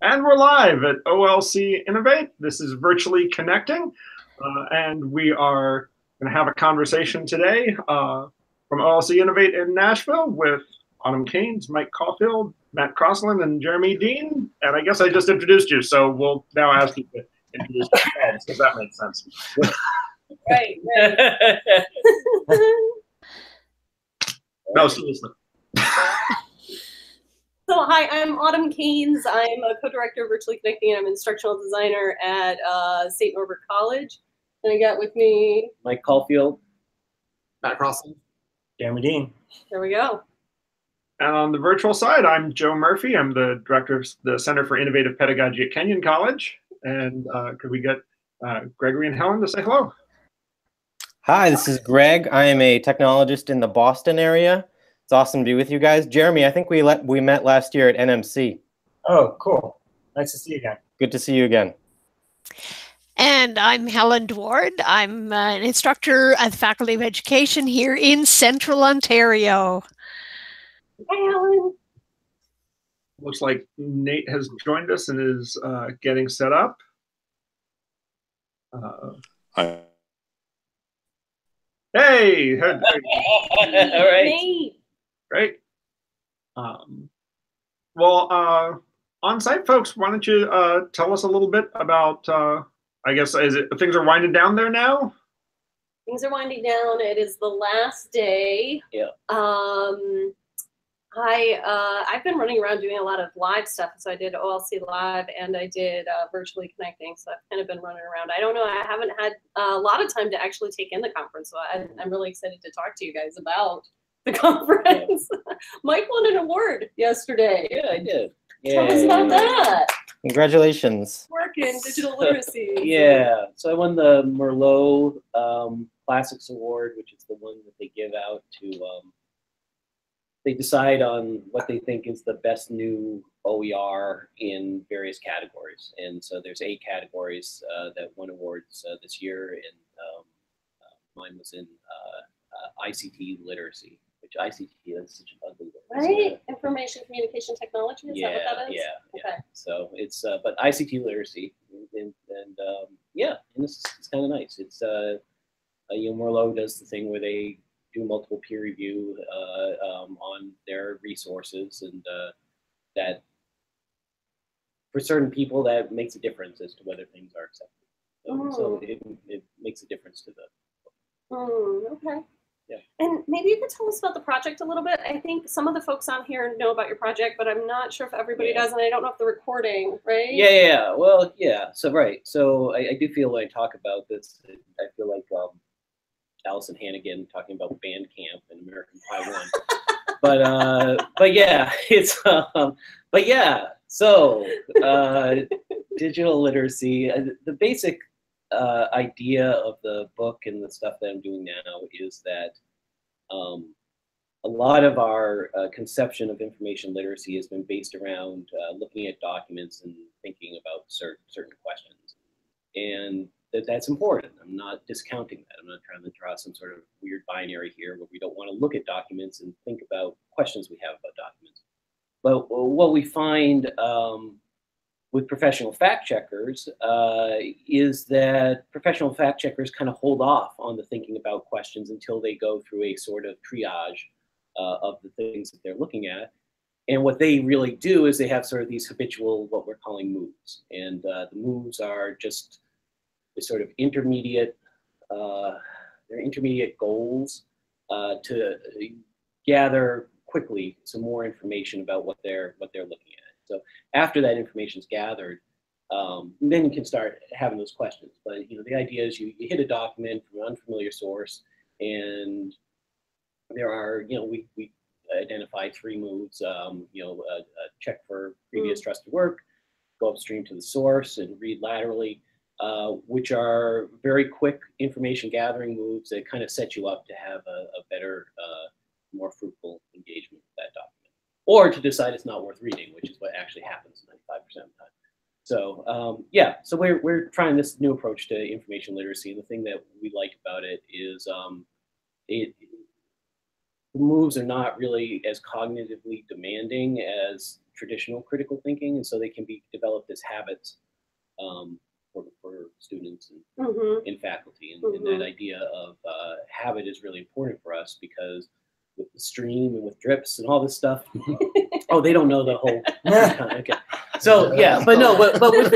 And we're live at OLC Innovate. This is virtually connecting, and we are going to have a conversation today from OLC Innovate in Nashville with Autumn Keynes, Mike Caulfield, Matt Crosslin, and Jeremy Dean. And I guess I just introduced you, so we'll now ask you to introduce yourselves, if that makes sense. Right. No, seriously. So hi, I'm Autumn Keynes. I'm a co-director of Virtually Connecting. I'm an instructional designer at St. Norbert College. And I got with me Mike Caulfield, Matt Crosslin, Jeremy Dean. There we go. And on the virtual side, I'm Joe Murphy. I'm the director of the Center for Innovative Pedagogy at Kenyon College. And could we get Gregory and Helen to say hello? Hi, this is Greg. I am a technologist in the Boston area. It's awesome to be with you guys. Jeremy, I think we met last year at NMC. Oh, cool. Nice to see you again. Good to see you again. And I'm Helen Dward. I'm an instructor at the Faculty of Education here in Central Ontario. Hi, Helen. Looks like Nate has joined us and is getting set up. Hi. Hey! All right. Nate. Great. Well, on-site folks, why don't you tell us a little bit about, I guess, things are winding down there now? Things are winding down. It is the last day. Yeah. I've been running around doing a lot of live stuff. So I did OLC Live and I did Virtually Connecting. So I've kind of been running around. I don't know. I haven't had a lot of time to actually take in the conference. So I'm really excited to talk to you guys about the conference. Yeah. Mike won an award yesterday. Yeah, I did. Tell us about that. Congratulations. Work in digital literacy. Yeah. So I won the Merlot Classics Award, which is the one that they give out to, they decide on what they think is the best new OER in various categories. And so there's 8 categories that won awards this year. And mine was in ICT literacy. Which ICT, that's such an ugly word. Right? Information Communication Technology, is that what that is? Yeah. Okay. So it's, but ICT literacy, and yeah, and it's kind of nice. It's, Merlot does the thing where they do multiple peer review on their resources, and that for certain people, that makes a difference as to whether things are accepted. So it makes a difference to the. Okay. Yeah. And maybe you could tell us about the project a little bit. I think some of the folks on here know about your project, but I'm not sure if everybody does, and I don't know if the recording, right? Yeah. Well, yeah. So So I do feel when I talk about this, I feel like Allison Hannigan talking about Bandcamp and American Pie 1. but yeah, it's but yeah. So digital literacy. The basic idea of the book and the stuff that I'm doing now is that a lot of our conception of information literacy has been based around looking at documents and thinking about certain questions. And that's important. I'm not discounting that. I'm not trying to draw some sort of weird binary here where we don't want to look at documents and think about questions we have about documents. But what we find with professional fact checkers is that professional fact checkers kind of hold off on the thinking about questions until they go through a sort of triage of the things that they're looking at. And what they really do is they have sort of these habitual, what we're calling moves. And the moves are just the sort of intermediate, they're intermediate goals to gather quickly some more information about what they're looking at. So after that information is gathered, then you can start having those questions. But the idea is you hit a document from an unfamiliar source, and there are we identify 3 moves. Check for previous trusted work, go upstream to the source, and read laterally, which are very quick information gathering moves that kind of set you up to have a better, more fruitful engagement with that document. Or to decide it's not worth reading, which is what actually happens 95% of the time. So yeah, so we're trying this new approach to information literacy, and the thing that we like about it is the moves are not really as cognitively demanding as traditional critical thinking, and so they can be developed as habits for students and faculty. And that idea of habit is really important for us because with the stream and with drips and all this stuff. Oh, they don't know the whole. Okay. So yeah, but no, but with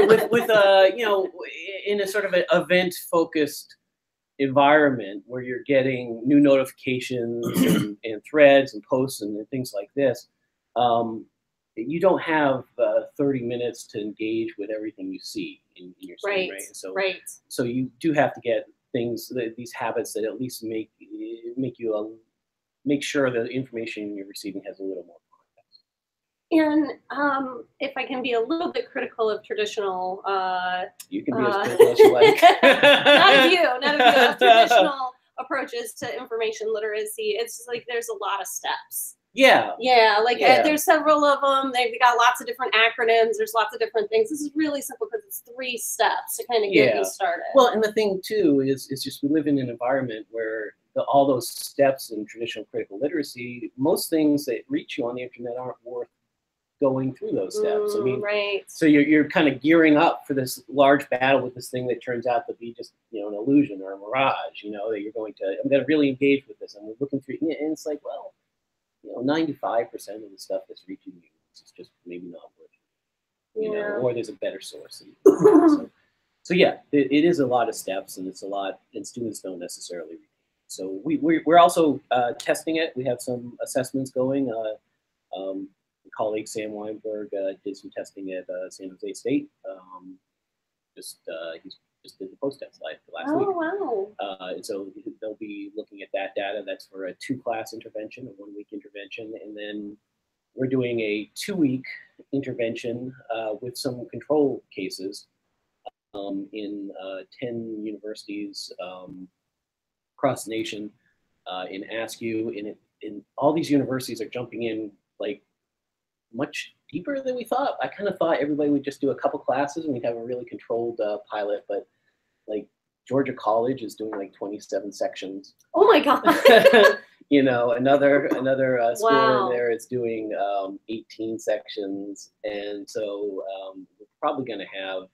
you know, in a sort of an event focused environment where you're getting new notifications and threads and posts and things like this, you don't have 30 minutes to engage with everything you see in your stream, right? So, so you do have to get things, these habits that at least make you make sure the information you're receiving has a little more context. And if I can be a little bit critical of traditional, you can be as critical as you like. not of you, of traditional approaches to information literacy. It's just like there's a lot of steps. Yeah. Yeah, like there's several of them. They've got lots of different acronyms. There's lots of different things. This is really simple because it's 3 steps to kind of get you started. Well, and the thing too is just we live in an environment where all those steps in traditional critical literacy, most things that reach you on the internet aren't worth going through those steps. I mean, so you're kind of gearing up for this large battle with this thing that turns out to be just, you know, an illusion or a mirage, you know, that you're going to, I'm going to really engage with this. And we're looking through, and it's like, well, you know, 95% of the stuff that's reaching you is just maybe not worth it, you know, or there's a better source. So yeah, it is a lot of steps, and it's a lot, and students don't necessarily retain. So we're also testing it. We have some assessments going. Colleague Sam Weinberg did some testing at San Jose State. He just did the post-test last week. Oh, wow. And so they'll be looking at that data. That's for a 2-class intervention, a 1-week intervention. And then we're doing a 2-week intervention with some control cases in 10 universities across the nation in ASCU. And all these universities are jumping in like much deeper than we thought. I kind of thought everybody would just do a couple classes and we'd have a really controlled pilot, but like Georgia College is doing like 27 sections. Oh my God. You know, another school in there is doing 18 sections. And so we're probably going to have,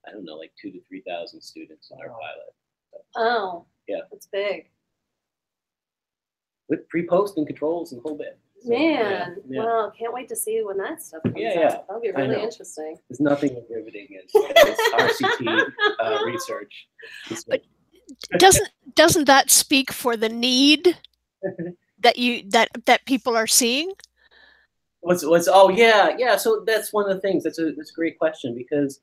I don't know, like 2,000 to 3,000 students on our pilot. So, oh, yeah. That's big. With pre-post and controls and the whole bit. So, man, well, can't wait to see when that stuff comes out. That'll be really interesting. There's nothing as riveting as RCT research. But doesn't that speak for the need that people are seeing? Oh yeah. So that's one of the things. That's a great question, because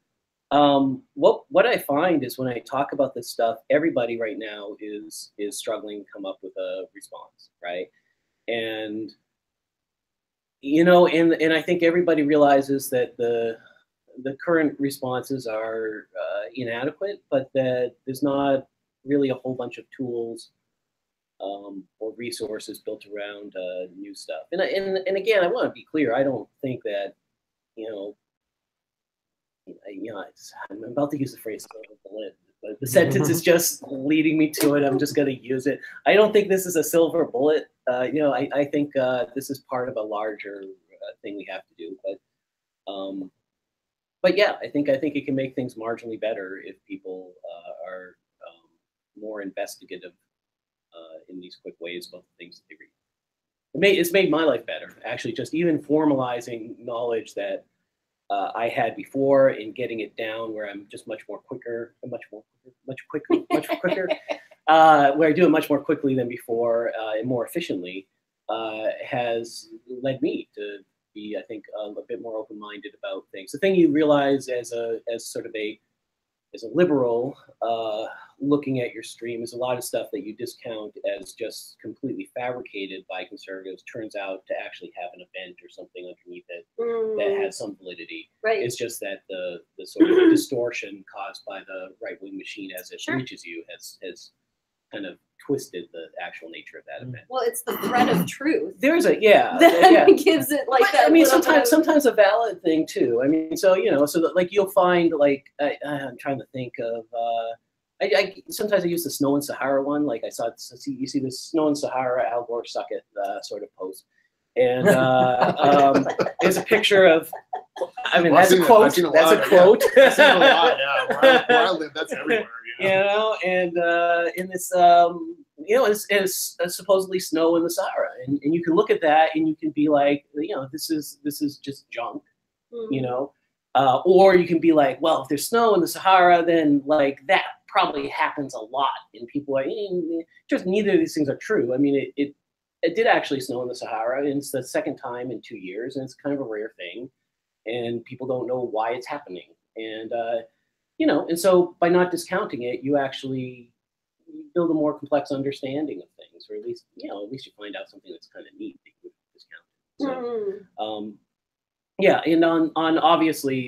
what I find is when I talk about this stuff, everybody right now is struggling to come up with a response, right? And you know, and I think everybody realizes that the current responses are inadequate, but that there's not really a whole bunch of tools or resources built around new stuff. And again, I want to be clear. I don't think that, I'm about to use the phrase bullet, but the sentence is just leading me to it. I'm just going to use it. I don't think this is a silver bullet. I think this is part of a larger thing we have to do. But yeah, I think it can make things marginally better if people are more investigative in these quick ways about the things that they read. It's made my life better, actually, just even formalizing knowledge that I had before and getting it down where I'm just much quicker, where I do it much more quickly than before and more efficiently, has led me to be, I think, a bit more open-minded about things. The thing you realize as a liberal looking at your stream is a lot of stuff that you discount as just completely fabricated by conservatives turns out to actually have an event or something underneath it that has some validity. Right. It's just that the sort of distortion caused by the right-wing machine as it reaches you has kind of twisted the actual nature of that event. Well, it's the thread of truth. There's a that gives it like that. I mean, sometimes a valid thing too. I mean, so like you'll find like I'm trying to think of. Sometimes I use the Snow in Sahara one. Like I saw, you see the Snow in Sahara, Al Gore suck it sort of post, And there's a picture of. I mean, Well, that's a quote. That's a quote. Yeah. I've seen it a lot, yeah. Where I live, that's everywhere. You know, and in this, you know, it's supposedly snow in the Sahara, and you can look at that and you can be like, you know, this is just junk, you know, or you can be like, well, if there's snow in the Sahara, then like that probably happens a lot, and people are just neither of these things are true. I mean, it did actually snow in the Sahara, and it's the second time in 2 years, and it's kind of a rare thing. And people don't know why it's happening. And, you know, and so by not discounting it, you actually build a more complex understanding of things, or at least, you know, at least you find out something that's kind of neat that you would discount. So, yeah, and on obviously,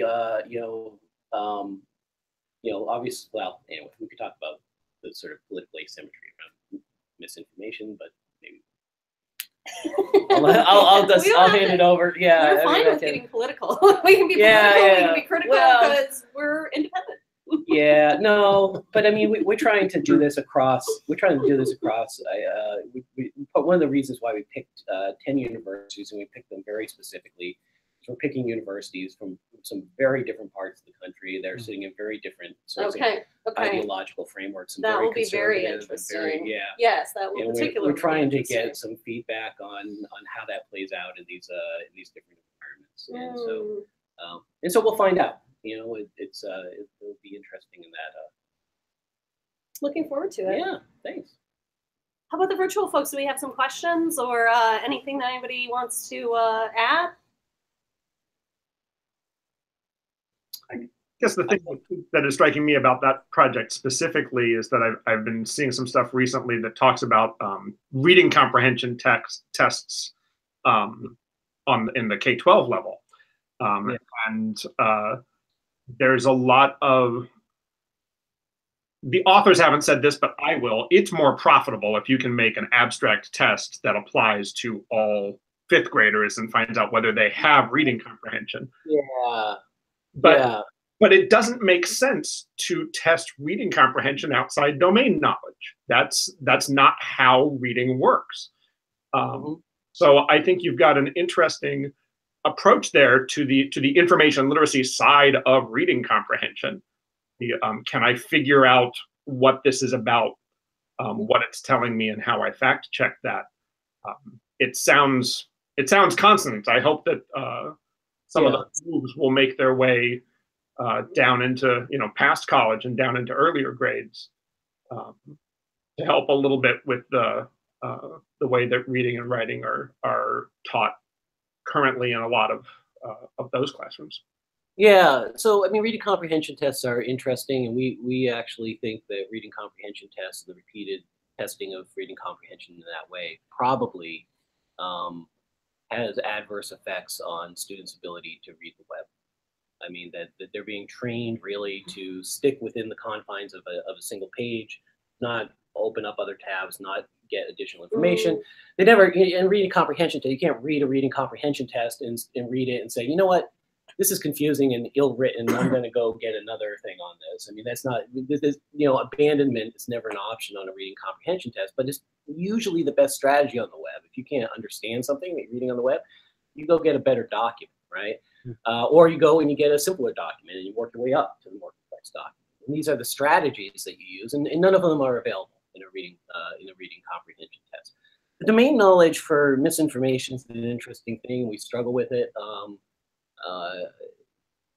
you know, obviously, well, anyway, we could talk about the sort of political asymmetry around misinformation, but maybe. I'll hand it over. Yeah, we're fine with getting political. We can be political. We can be critical because we're independent. Yeah, no, but I mean, we're trying to do this across. We're trying to do this across. But one of the reasons why we picked 10 universities, and we picked them very specifically, is we're picking universities from some very different parts of the country. They're sitting in very different sorts of ideological frameworks. And that very will be very interesting. Yes, that will particularly. We're trying to get some feedback on how that plays out in these different environments, and so we'll find out. You know, it'll be interesting in that. Looking forward to it. Yeah, thanks. How about the virtual folks? Do we have some questions or anything that anybody wants to add? I guess the thing that is striking me about that project specifically is that I've been seeing some stuff recently that talks about reading comprehension tests in the K-12 level. And there's a lot of, the authors haven't said this, but I will, it's more profitable if you can make an abstract test that applies to all fifth graders and finds out whether they have reading comprehension. Yeah. But it doesn't make sense to test reading comprehension outside domain knowledge. That's not how reading works. So I think you've got an interesting approach there to the information literacy side of reading comprehension. Can I figure out what this is about, what it's telling me, and how I fact check that? It sounds consonant. I hope that some of the moves will make their way down into, you know, past college and down into earlier grades to help a little bit with the way that reading and writing are taught currently in a lot of those classrooms. Yeah, so I mean, reading comprehension tests are interesting, and we actually think that reading comprehension tests, the repeated testing of reading comprehension in that way, probably has adverse effects on students' ability to read the web. I mean, that they're being trained really to stick within the confines of a single page, not open up other tabs, not get additional information. They never, in reading comprehension test, you can't read a reading comprehension test and read it and say, you know what, this is confusing and ill-written, I'm going to go get another thing on this. I mean, that's not, you know, abandonment is never an option on a reading comprehension test, but it's usually the best strategy on the web. If you can't understand something that you're reading on the web, you go get a better document, right? Or you go and you get a simpler document and you work your way up to the more complex document. And these are the strategies that you use, and none of them are available in a reading comprehension test. The domain knowledge for misinformation is an interesting thing. We struggle with it.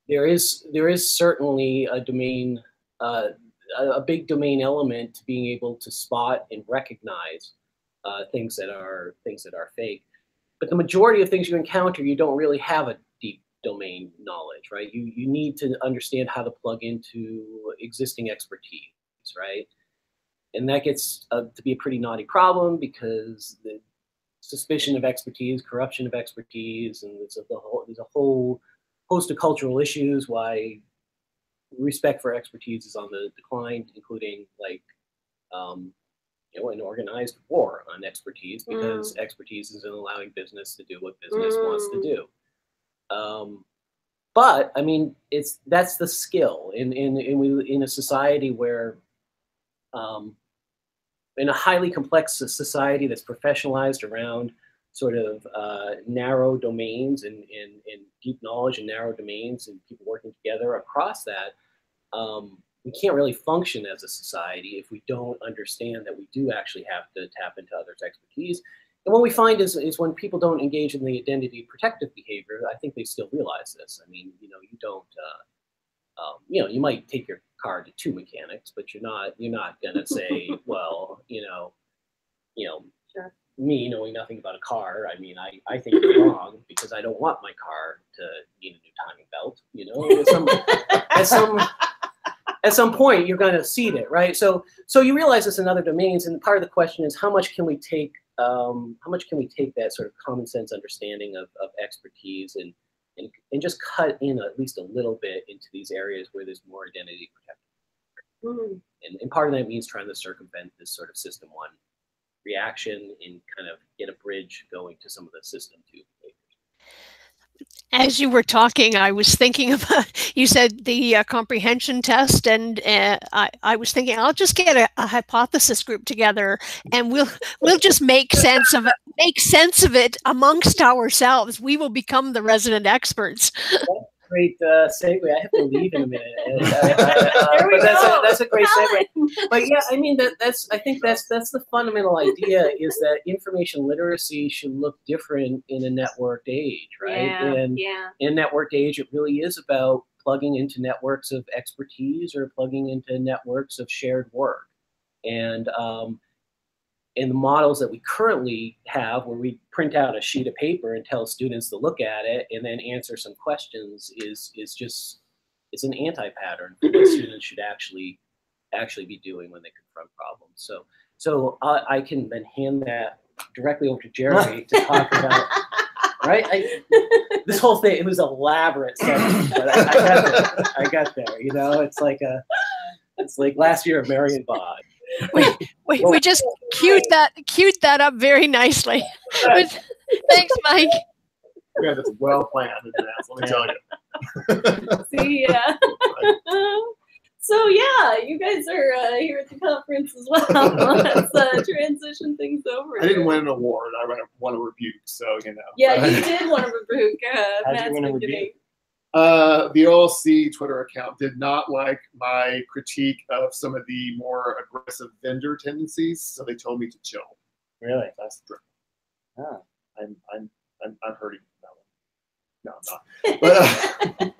There is certainly a domain, a big domain element to being able to spot and recognize things that are fake. But the majority of things you encounter, you don't really have a deep domain knowledge, right? You need to understand how to plug into existing expertise, right? And that gets to be a pretty knotty problem because the suspicion of expertise, corruption of expertise, and there's a whole host of cultural issues why respect for expertise is on the decline, including like you know, an organized war on expertise because expertise isn't allowing business to do what business wants to do. But I mean, that's the skill in a society where, in a highly complex society that's professionalized around sort of narrow domains and deep knowledge in narrow domains and people working together across that, we can't really function as a society if we don't understand that we do actually have to tap into others' expertise. And what we find is when people don't engage in the identity protective behavior, I think they still realize this. I mean, you know, you don't, you know, you might take your car to 2 mechanics, but you're not gonna say, well, you know, Sure. me knowing nothing about a car, I mean, I think you're wrong because I don't want my car to need a new timing belt. You know, at some point you're going to seed it, right? So you realize this in other domains, and part of the question is how much can we take that sort of common sense understanding of expertise and just cut in at least a little bit into these areas where there's more identity protection. And part of that means trying to circumvent this sort of system one reaction and kind of get a bridge going to some of the system two behaviors. As you were talking, I was thinking about, you said the comprehension test, and I was thinking I'll just get a hypothesis group together, and we'll just make sense of it amongst ourselves. We will become the resident experts. Great segue. I have to leave in a minute. There we go. That's a great segue. But yeah, I mean I think that's the fundamental idea is that information literacy should look different in a networked age, right? And in networked age, it really is about plugging into networks of expertise or plugging into networks of shared work. And in the models that we currently have, where we print out a sheet of paper and tell students to look at it and then answer some questions, is just, it's an anti-pattern for what students should actually be doing when they confront problems. So I can then hand that directly over to Jeremy to talk about. Right? This whole thing, it was elaborate stuff, but I got there. You know, it's like last year of Marion Bog. We just queued that up very nicely. Thanks, Mike. Yeah, that's well planned in advance, let me tell you. See, yeah. So yeah, you guys are here at the conference as well. Let's transition things over. I didn't win an award. I won a rebuke, so you know. Yeah, you did win a rebuke. How'd you win a rebuke? The OLC Twitter account did not like my critique of some of the more aggressive vendor tendencies, so they told me to chill. Really? That's true. Oh. I'm hurting that one. No, I'm not. But,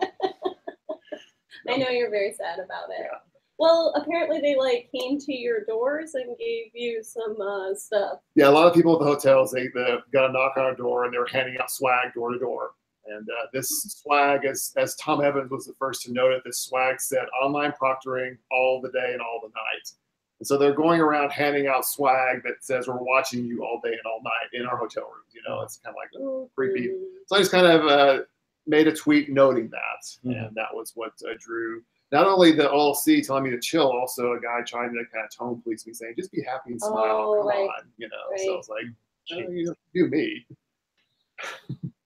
I know you're very sad about it. Yeah. Well, apparently they came to your doors and gave you some stuff. Yeah, a lot of people at the hotels, they got a knock on our door and they were handing out swag door to door. And this swag, as Tom Evans was the first to note it, this swag said online proctoring all the day and all the night. And so they're going around handing out swag that says we're watching you all day and all night in our hotel rooms. You know, it's kind of like creepy. So I just kind of made a tweet noting that, and that was what drew not only the OLC telling me to chill, also a guy trying to kind of tone police me saying, just be happy and smile, come on, you know. So I was like, oh, you do me.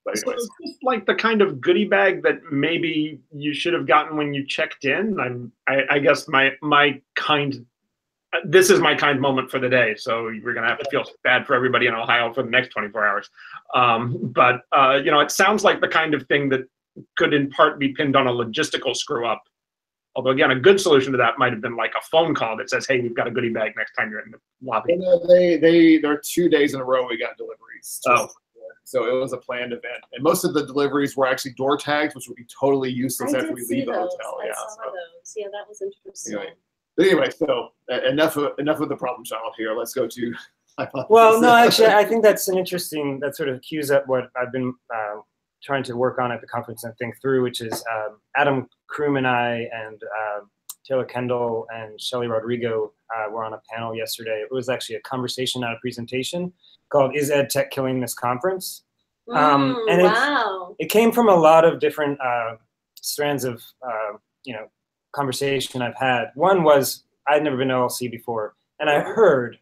But so it's just like the kind of goodie bag that maybe you should have gotten when you checked in. I guess this is my kind moment for the day. So we're gonna have to feel bad for everybody in Ohio for the next 24 hours. But you know, it sounds like the kind of thing that could in part be pinned on a logistical screw up. Although again, a good solution to that might have been like a phone call that says, "Hey, we've got a goodie bag next time you're in the lobby." There are 2 days in a row we got deliveries. So it was a planned event, and most of the deliveries were actually door tags, which would be totally useless after we leave the hotel. I saw those. Yeah, that was interesting. Anyway, so enough of the problem child here. Let's go to hypothesis. Well, no, actually, I think that's an interesting. That sort of cues up what I've been trying to work on at the conference and think through, which is Adam Kroom and I and Taylor Kendall and Shelly Rodrigo were on a panel yesterday. It was actually a conversation, not a presentation, called "Is Ed Tech Killing This Conference?" And it came from a lot of different strands of conversation I've had. One was I'd never been to OLC before, and I heard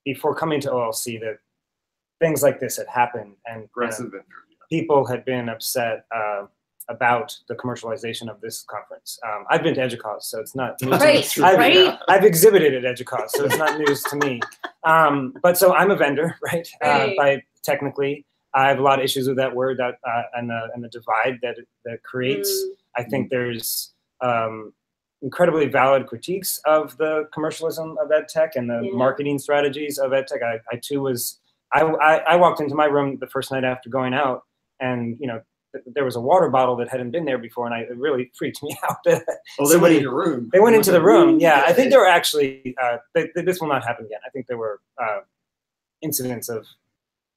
before coming to OLC that things like this had happened, and people had been upset about the commercialization of this conference. I've been to EDUCAUSE, so it's not news to me. I've exhibited at EDUCAUSE, so it's not news to me. But so I'm a vendor, right? By technically. I have a lot of issues with that word that and the divide that that creates. I think there's incredibly valid critiques of the commercialism of ed tech and the marketing strategies of ed tech. I too was. I walked into my room the first night after going out, and there was a water bottle that hadn't been there before, and it really freaked me out. Well, they went in your room. They went into the room. Yeah, I think there were actually. This will not happen again. I think there were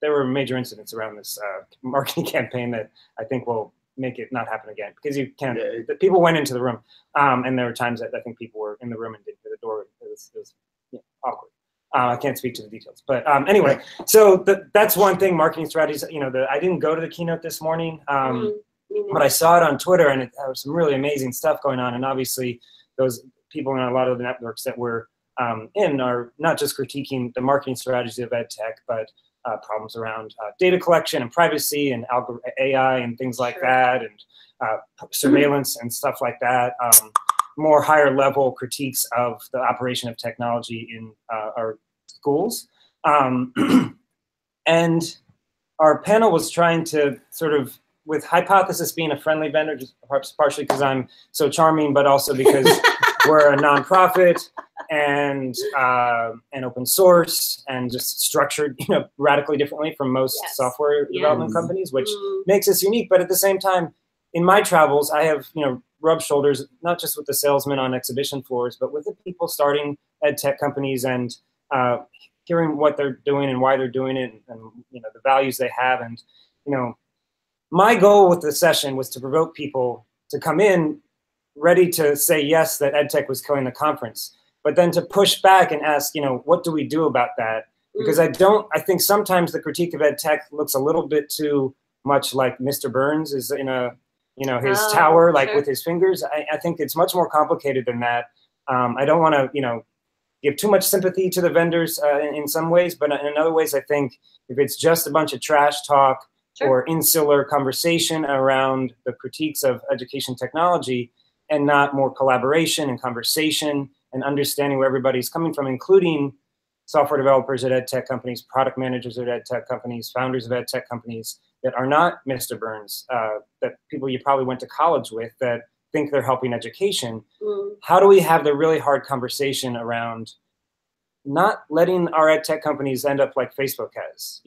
there were major incidents around this marketing campaign that I think will make it not happen again, because you can't. The people went into the room, and there were times that I think people were in the room and didn't get the door. It was awkward. I can't speak to the details, but anyway, so that's one thing. Marketing strategies. I didn't go to the keynote this morning, but I saw it on Twitter, and there was some really amazing stuff going on. And obviously, those people in a lot of the networks that we're in are not just critiquing the marketing strategies of ed tech, but problems around data collection and privacy and AI and things like that, and surveillance and stuff like that. More higher level critiques of the operation of technology in our schools. And our panel was trying to sort of, with Hypothesis being a friendly vendor, just perhaps partially because I'm so charming, but also because we're a nonprofit and open source and just structured, radically differently from most software development companies, which makes us unique. But at the same time, in my travels, I have, rubbed shoulders, not just with the salesmen on exhibition floors, but with the people starting ed tech companies and hearing what they're doing and why they're doing it, and the values they have. And my goal with the session was to provoke people to come in ready to say yes, that ed tech was killing the conference, but then to push back and ask, what do we do about that? Because I think sometimes the critique of ed tech looks a little bit too much like Mr. Burns is in a his tower, like with his fingers. I think it's much more complicated than that. I don't want to, give too much sympathy to the vendors in some ways, but in other ways, I think if it's just a bunch of trash talk or insular conversation around the critiques of education technology, and not more collaboration and conversation and understanding where everybody's coming from, including software developers at ed tech companies, product managers at ed tech companies, founders of ed tech companies that are not Mr. Burns, that people you probably went to college with that think they're helping education. How do we have the really hard conversation around not letting our ed tech companies end up like Facebook has?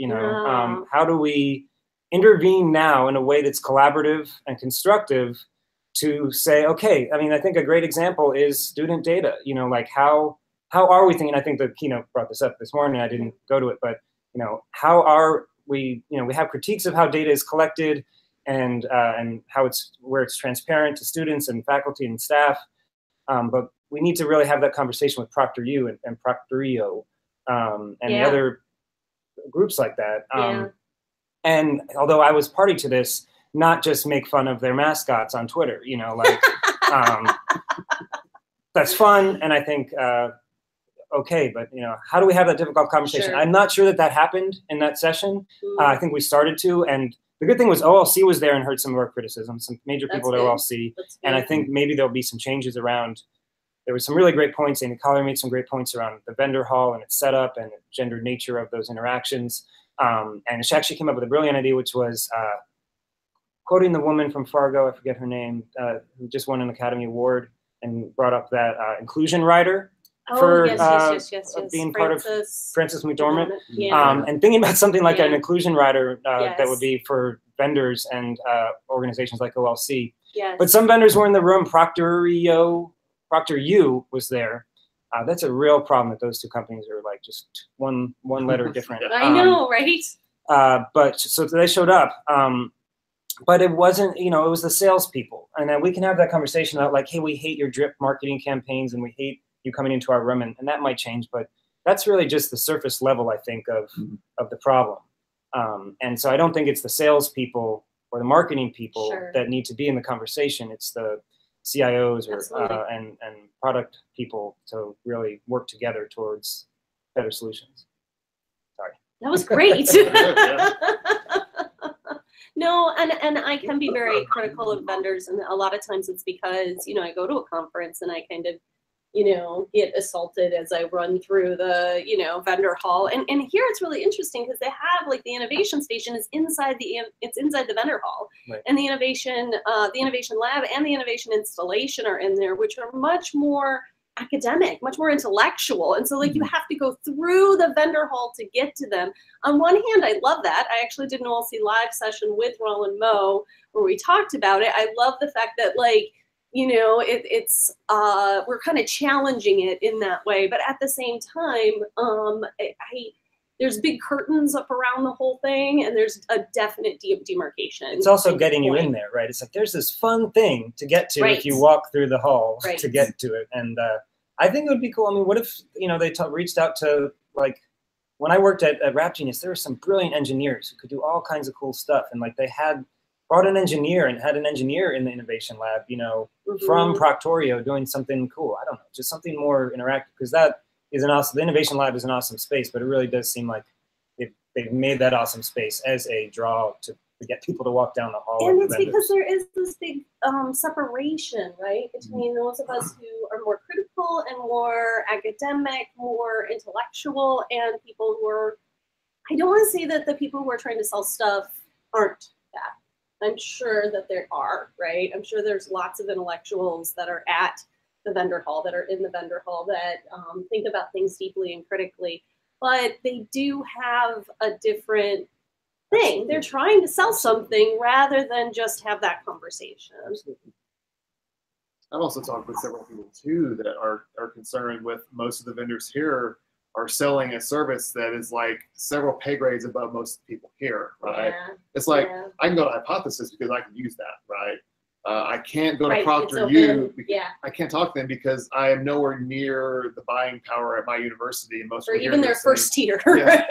How do we intervene now in a way that's collaborative and constructive to say, okay, I think a great example is student data. Like how are we thinking? I think the keynote brought this up this morning. I didn't go to it, but how are we? We have critiques of how data is collected and how where it's transparent to students and faculty and staff. But we need to really have that conversation with ProctorU and Proctorio and the other groups like that. And although I was party to this, not just make fun of their mascots on Twitter, that's fun. And I think, okay, but how do we have that difficult conversation? I'm not sure that happened in that session. I think we started to, and the good thing was OLC was there and heard some of our criticism, some major people at OLC. And I think maybe there'll be some changes around. There were some really great points. Amy Collier made some great points around the vendor hall and its setup and the gendered nature of those interactions. And she actually came up with a brilliant idea, which was quoting the woman from Fargo, I forget her name, who just won an Academy Award and brought up that inclusion rider for being part of Frances McDormand. And thinking about something like an inclusion rider that would be for vendors and organizations like OLC. But some vendors were in the room. ProctorU was there. That's a real problem that those two companies are like just one letter different. I know, right? But so they showed up. But it wasn't, it was the salespeople. And then we can have that conversation about like, hey, we hate your drip marketing campaigns and we hate you coming into our room, and that might change, but that's really just the surface level, I think, of the problem. And so I don't think it's the salespeople or the marketing people that need to be in the conversation. It's the CIOs or and product people to really work together towards better solutions. Sorry. That was great. No, and I can be very critical of vendors, and a lot of times it's because, I go to a conference and I kind of, get assaulted as I run through the, vendor hall. And here it's really interesting because they have like the innovation station is inside the vendor hall, right. and the innovation lab and the innovation installation are in there, which are much more academic, much more intellectual. And so like you have to go through the vendor hall to get to them. On one hand, I love that. I actually did an OLC live session with Roland Moe where we talked about it. I love the fact that like, we're kind of challenging it in that way, but at the same time, there's big curtains up around the whole thing, and there's a definite demarcation. It's also getting you in there, right? It's like there's this fun thing to get to if you walk through the hall to get to it, and I think it would be cool. I mean, what if they reached out to, like, when I worked at Rap Genius, there were some brilliant engineers who could do all kinds of cool stuff, and like they had brought an engineer and had an engineer in the innovation lab, from Proctorio doing something cool. I don't know, just something more interactive, because that is the innovation lab is an awesome space, but it really does seem like they've made that awesome space as a draw to get people to walk down the hall. And it's because there is this big separation, right, between those of us who are more critical and more academic, more intellectual, and people who are, I don't want to say that the people who are trying to sell stuff aren't that. I'm sure that there are, right? I'm sure there's lots of intellectuals that are at the vendor hall, that are in the vendor hall, that think about things deeply and critically, but they do have a different thing. They're trying to sell something rather than just have that conversation. I've also talked with several people too that are concerned with most of the vendors here are selling a service that is like several pay grades above most people here, right? Yeah. It's like, I can go to Hypothesis because I can use that, right? I can't go to ProctorU. I can't talk to them because I am nowhere near the buying power at my university. And most or even their first tier, right?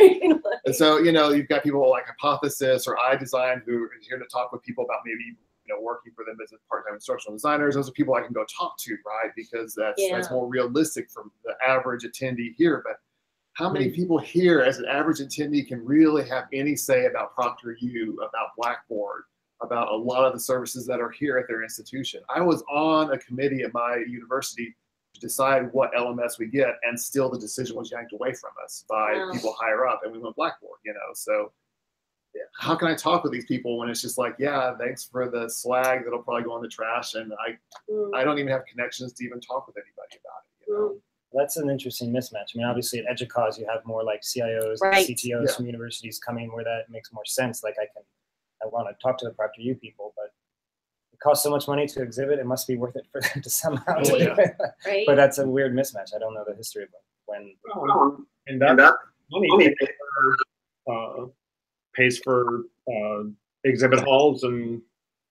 And so, you've got people like Hypothesis or iDesign who are here to talk with people about maybe working for them as a part-time instructional designers. Those are people I can go talk to, right? Because that's more realistic for the average attendee here. But how many people here as an average attendee can really have any say about ProctorU, about Blackboard, about a lot of the services that are here at their institution? I was on a committee at my university to decide what LMS we get, and still the decision was yanked away from us by people higher up, and we went Blackboard, So how can I talk with these people when it's just like, thanks for the swag that'll probably go in the trash, and I don't even have connections to even talk with anybody about it, That's an interesting mismatch. I mean, obviously at EDUCAUSE, you have more like CIOs and CTOs from universities coming where that makes more sense. Like I want to talk to the ProctorU people, but it costs so much money to exhibit, it must be worth it for them to somehow do it. But that's a weird mismatch. I don't know the history of when. And that money pays for exhibit halls and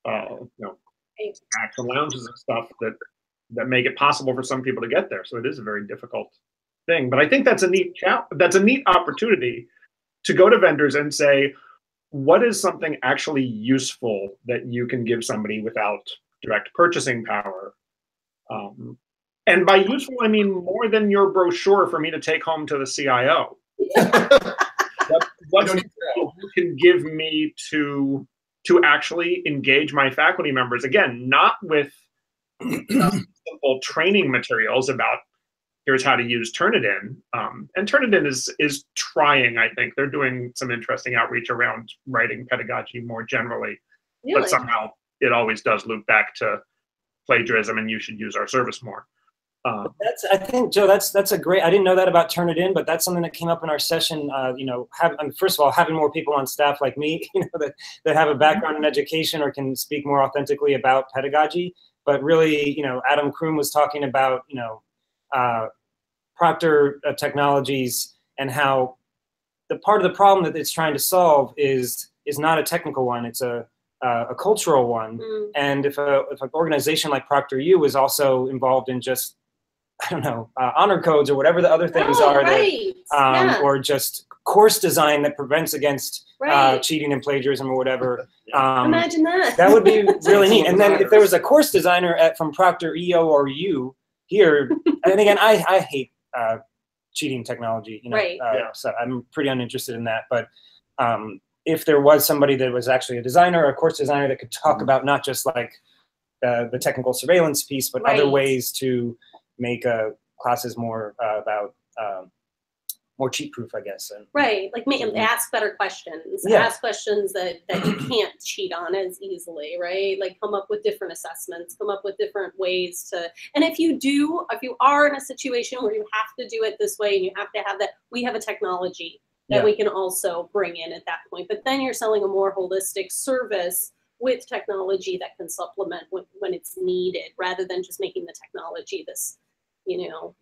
action lounges and stuff that make it possible for some people to get there. So it is a very difficult thing. But I think that's a neat opportunity to go to vendors and say, what is something actually useful that you can give somebody without direct purchasing power? And by useful, I mean more than your brochure for me to take home to the CIO. What you can give me to actually engage my faculty members? Again, not with simple training materials about here's how to use Turnitin. And Turnitin is trying, I think. They're doing some interesting outreach around writing pedagogy more generally. Really? But somehow it always does loop back to plagiarism and you should use our service more. I think, Joe, that's a great, I didn't know that about Turnitin, but that's something that came up in our session. First of all, having more people on staff like me, that have a background in education or can speak more authentically about pedagogy. But really, Adam Kroom was talking about, Proctor Technologies and how the part of the problem that it's trying to solve is not a technical one. It's a cultural one. And if an organization like ProctorU is also involved in just, I don't know, honor codes or whatever the other things are, or just course design that prevents against cheating and plagiarism or whatever. Imagine that. That would be really neat. And then if there was a course designer from Proctor EO or U here, and again, I hate cheating technology, so I'm pretty uninterested in that. But if there was somebody that was actually a designer or a course designer that could talk about not just like the technical surveillance piece, but other ways to make a classes more about more cheat proof, I guess. And, right, like ask better questions, ask questions that you can't cheat on as easily, right? Like come up with different assessments, come up with different ways to, and if you are in a situation where you have to do it this way and you have to have that, we have a technology that we can also bring in at that point. But then you're selling a more holistic service with technology that can supplement when it's needed, rather than just making the technology this,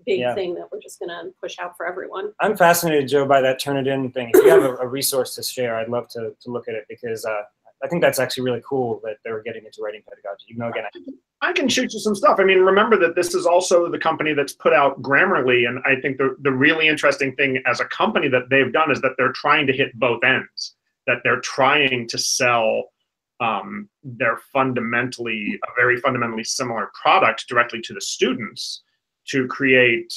big thing that we're just going to push out for everyone. I'm fascinated, Joe, by that Turnitin thing. If you have a resource to share, I'd love to look at it, because I think that's actually really cool that they were getting into writing pedagogy. Again, I can shoot you some stuff. I mean, remember that this is also the company that's put out Grammarly, and I think the really interesting thing as a company that they've done is that they're trying to hit both ends, that they're trying to sell their very fundamentally similar product directly to the students, to create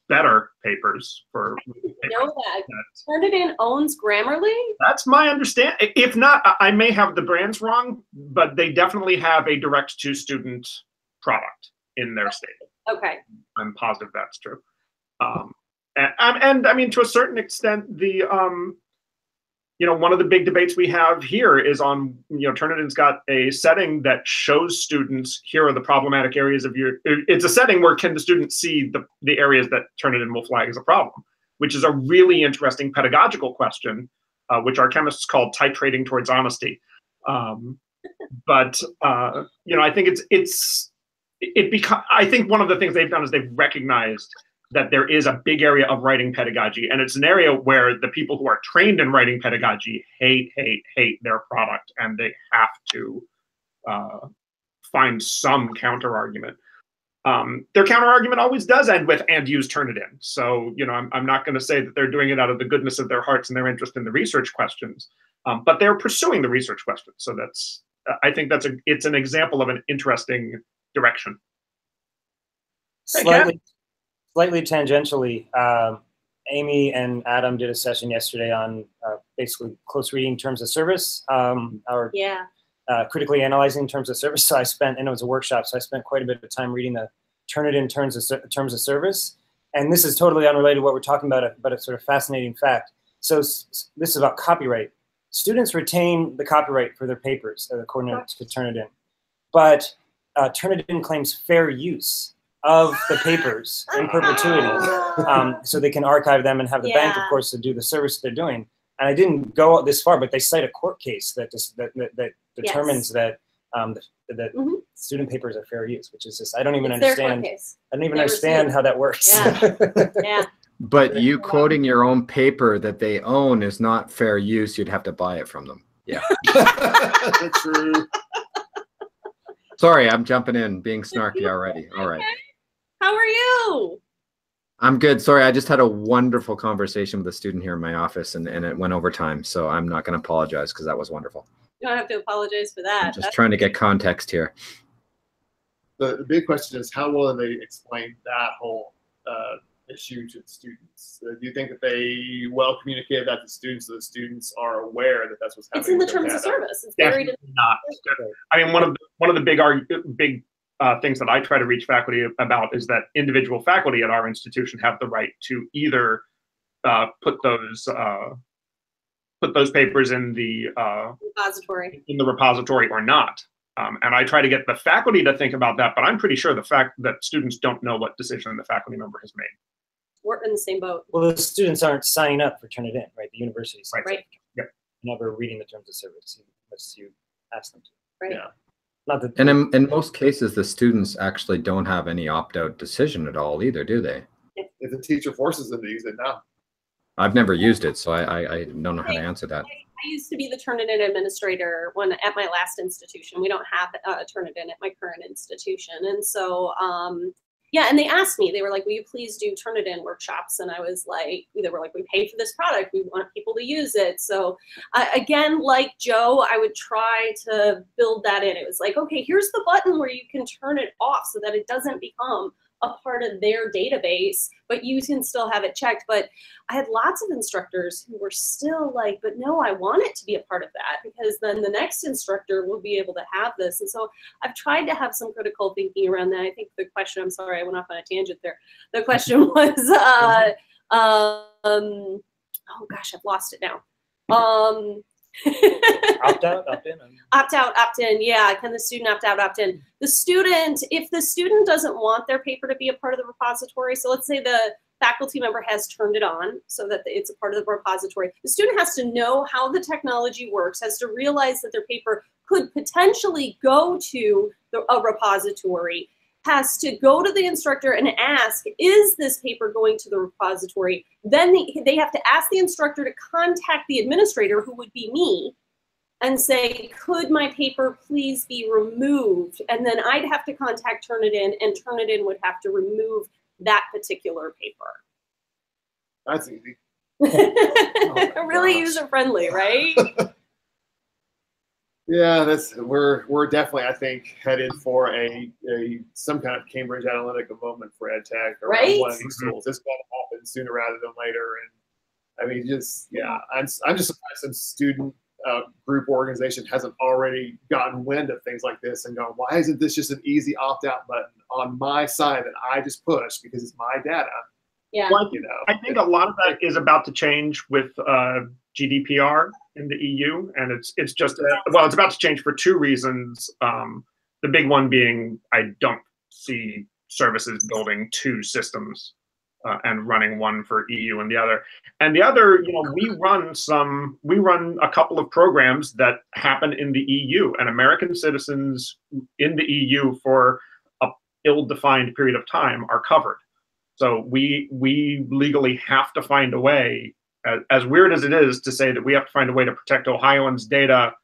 better papers for. I know that. Turnitin owns Grammarly? That's my understanding. If not, I may have the brands wrong, but they definitely have a direct-to-student product in their stable. Okay. I'm positive that's true. And I mean, to a certain extent, the one of the big debates we have here is on, Turnitin's got a setting that shows students, here are the problematic areas of it's a setting where can the students see the areas that Turnitin will flag as a problem, which is a really interesting pedagogical question, which our chemists call titrating towards honesty. But I think I think one of the things they've done is they've recognized that there is a big area of writing pedagogy, and it's an area where the people who are trained in writing pedagogy hate their product, and they have to find some counter argument. Their counter argument always does end with "and use Turnitin." So I'm not going to say that they're doing it out of the goodness of their hearts and their interest in the research questions, but they're pursuing the research questions. So I think it's an example of an interesting direction. Slightly tangentially, Amy and Adam did a session yesterday on basically close reading terms of service, critically analyzing terms of service. So and it was a workshop, so I spent quite a bit of time reading the Turnitin terms of service. And this is totally unrelated to what we're talking about, but a sort of fascinating fact. So this is about copyright. Students retain the copyright for their papers, according to Turnitin. But Turnitin claims fair use of the papers in perpetuity, so they can archive them and have the bank, of course, to do the service they're doing. And I didn't go this far, but they cite a court case that determines that student papers are fair use, which is just I don't even understand how that works. Yeah. But you quoting your own paper that they own is not fair use. You'd have to buy it from them. Yeah. True. Sorry, I'm jumping in, being snarky already. All right. How are you? I'm good. Sorry, I just had a wonderful conversation with a student here in my office, and it went over time. So I'm not going to apologize because that was wonderful. You don't have to apologize for that. I'm just trying to get context here. The big question is, how will they explain that whole issue to the students? Do you think that they well communicated that to students, so the students are aware that that's what's happening? It's in the terms of service. It's buried in not. I mean, one of the big things that I try to reach faculty about is that individual faculty at our institution have the right to either put those papers in the repository or not. And I try to get the faculty to think about that, but I'm pretty sure the fact that students don't know what decision the faculty member has made. We're in the same boat. Well, the students aren't signing up for Turnitin, right? The universities, right? Yep. Never reading the terms of service unless you ask them to. Right. Yeah. Not that. And in most cases, the students actually don't have any opt-out decision at all either, do they? If the teacher forces them to use it, no. I've never used it, so I don't know how to answer that. I used to be the Turnitin administrator at my last institution. We don't have Turnitin at my current institution. And so, and they asked me, they were like, will you please do Turnitin workshops? And I was like, they were like, we pay for this product. We want people to use it. So again, like Joe, I would try to build that in. It was like, okay, here's the button where you can turn it off so that it doesn't become a part of their database, but you can still have it checked. But I had lots of instructors who were still like, but no, I want it to be a part of that, because then the next instructor will be able to have this. And so I've tried to have some critical thinking around that. I think the question, I'm sorry, I went off on a tangent there. The question was, oh gosh, I've lost it now. Opt out, opt in. Opt out, opt in. Yeah, can the student opt out, opt in? The student, if the student doesn't want their paper to be a part of the repository, so let's say the faculty member has turned it on so that it's a part of the repository, the student has to know how the technology works, has to realize that their paper could potentially go to a repository, has to go to the instructor and ask, is this paper going to the repository? Then they have to ask the instructor to contact the administrator, who would be me, and say, could my paper please be removed? And then I'd have to contact Turnitin, and Turnitin would have to remove that particular paper. That's easy. Really user-friendly, right? Yeah, we're definitely, I think, headed for some kind of Cambridge Analytica moment for ed tech around one of these tools. It's going to happen sooner rather than later. And I mean, I'm just surprised some student group organization hasn't already gotten wind of things like this and gone, why isn't this just an easy opt-out button on my side that I just push because it's my data? Yeah. Well, I think a lot of that is about to change with GDPR in the EU, and it's just it's about to change for two reasons. The big one being, I don't see services building two systems and running one for EU and the other. And the other, we run a couple of programs that happen in the EU, and American citizens in the EU for a ill-defined period of time are covered. So we legally have to find a way, as weird as it is to say that we have to find a way to protect Ohioans' data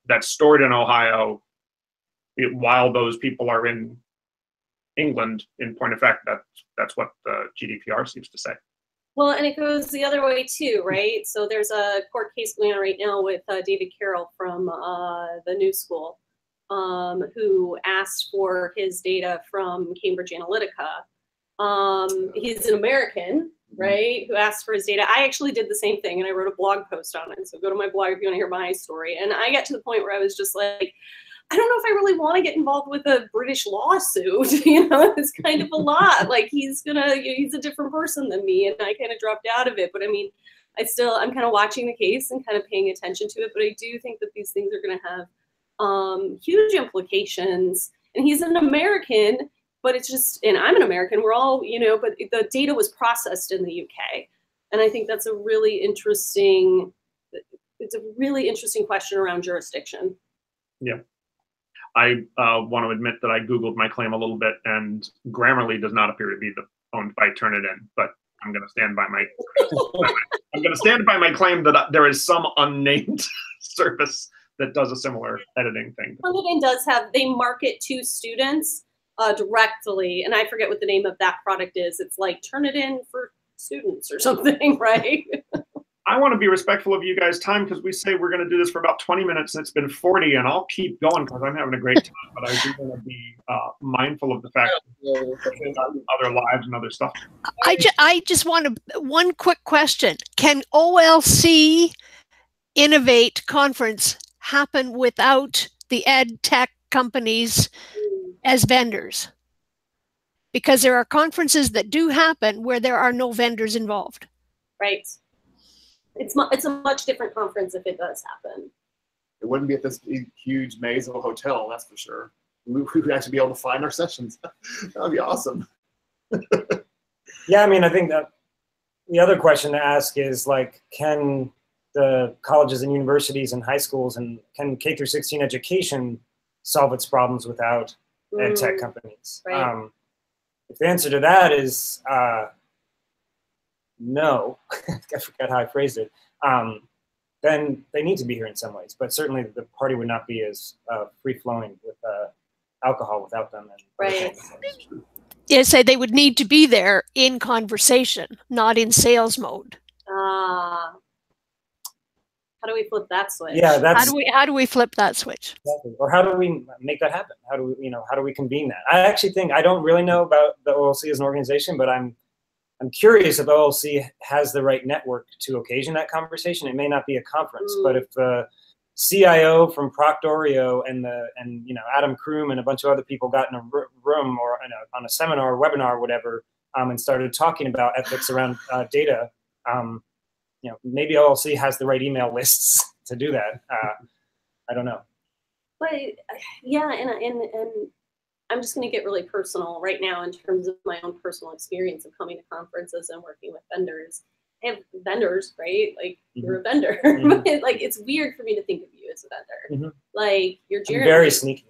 that's stored in Ohio while those people are in England. In point of fact, that's what the GDPR seems to say. Well, and it goes the other way too, right? So there's a court case going on right now with David Carroll from the New School, who asked for his data from Cambridge Analytica. He's an American, right, who asked for his data. I actually did the same thing, and I wrote a blog post on it. So go to my blog if you want to hear my story. And I got to the point where I was just like, I don't know if I really want to get involved with a British lawsuit. It's kind of a lot. Like, he's a different person than me, and I kind of dropped out of it. But I mean, I'm kind of watching the case and kind of paying attention to it. But I do think that these things are going to have huge implications. And he's an American. But it's just, and I'm an American, we're all, but the data was processed in the UK. And I think that's a really interesting question around jurisdiction. Yeah. I want to admit that I Googled my claim a little bit, and Grammarly does not appear to be owned by Turnitin, but I'm going to stand by my claim that there is some unnamed service that does a similar editing thing. Turnitin does they market to students directly, and I forget what the name of that product is. It's like Turnitin for students or something, right? I want to be respectful of you guys' time, because we say we're going to do this for about 20 minutes, and it's been 40, and I'll keep going because I'm having a great time, but I do want to be mindful of the fact that other lives and other stuff. I just want one quick question. Can OLC Innovate conference happen without the ed tech companies as vendors? Because there are conferences that do happen where there are no vendors involved. Right. It's a much different conference if it does happen. It wouldn't be at this huge maze of a hotel, that's for sure. We would actually be able to find our sessions. That would be awesome. Yeah, I mean, I think that the other question to ask is, like, can the colleges and universities and high schools and can K through 16 education solve its problems without ed tech companies? Right. If the answer to that is no, I forgot how I phrased it, then they need to be here in some ways. But certainly the party would not be as free-flowing with alcohol without them. And right. Yeah, say they would need to be there in conversation, not in sales mode. How do we flip that switch? Yeah, that's How do we flip that switch? exactly. Or how do we make that happen? How do we, how do we convene that? I actually think I don't really know about the OLC as an organization, but I'm curious if OLC has the right network to occasion that conversation. It may not be a conference, but if the CIO from Proctorio and Adam Kroom and a bunch of other people got in a room or on a seminar or webinar or whatever, and started talking about ethics around data, maybe OLC has the right email lists to do that. I don't know. But yeah, and I'm just going to get really personal right now in terms of my own personal experience of coming to conferences and working with vendors. I have vendors, right? Like you're a vendor. But, like it's weird for me to think of you as a vendor. Like you're Jeremy. I'm very sneaky.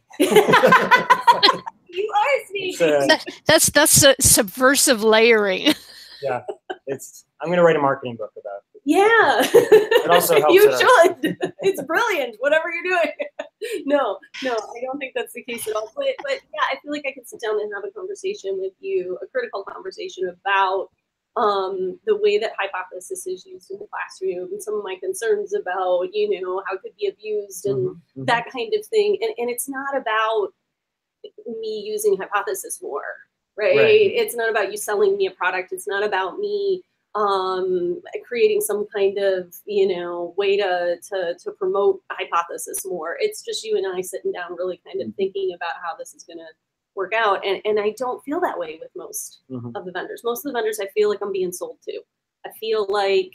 You are sneaky. That's subversive layering. Yeah, I'm going to write a marketing book about it. Yeah. It also helps. You should. It's brilliant. Whatever you're doing. No, I don't think that's the case at all. But yeah, I feel like I could sit down and have a conversation with you, a critical conversation about the way that hypothesis is used in the classroom and some of my concerns about, how it could be abused and that kind of thing. And it's not about me using hypothesis more, right? It's not about you selling me a product. It's not about me creating some kind of, way to promote hypothesis more. It's just you and I sitting down really kind of thinking about how this is going to work out. And I don't feel that way with most of the vendors. Most of the vendors, I feel like I'm being sold to. I feel like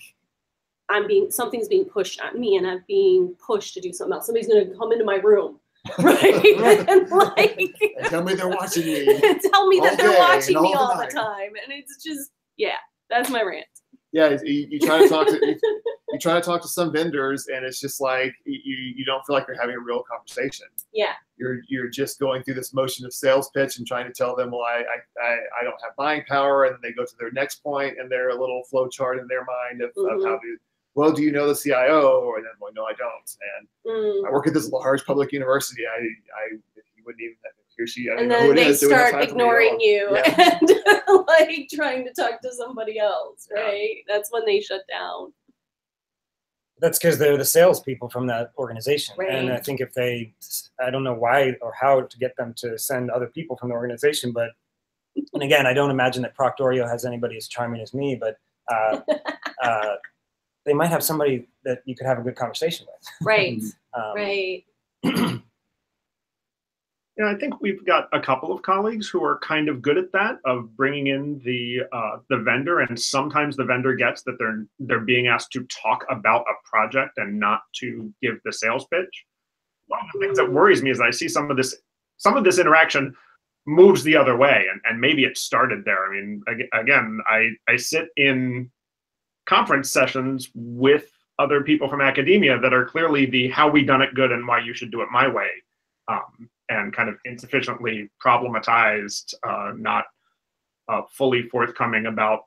something's being pushed on me and I'm being pushed to do something else. Somebody's going to come into my room. Right. And tell me they're watching you. Tell me that they're watching me all the time. And it's just, that's my rant. Yeah, you try to talk to some vendors, and it's just like you don't feel like you're having a real conversation. Yeah. You're just going through this motion of sales pitch and trying to tell them, well, I don't have buying power, and then they go to their next point, and they're a little flow chart in their mind of how to. Well, do you know the CIO? Or then, well, no, I don't. And I work at this large public university. I wouldn't even. And then they start ignoring you and like trying to talk to somebody else, right? That's when they shut down. That's because they're the salespeople from that organization. Right. And I think I don't know why or how to get them to send other people from the organization, and again, I don't imagine that Proctorio has anybody as charming as me, but they might have somebody that you could have a good conversation with. Right, right. Yeah, I think we've got a couple of colleagues who are kind of good at that, of bringing in the vendor, and sometimes the vendor gets that they're being asked to talk about a project and not to give the sales pitch. One of the things that worries me is I see some of this interaction moves the other way, and maybe it started there. I mean, again, I sit in conference sessions with other people from academia that are clearly the how we done it good and why you should do it my way. And kind of insufficiently problematized, not fully forthcoming about,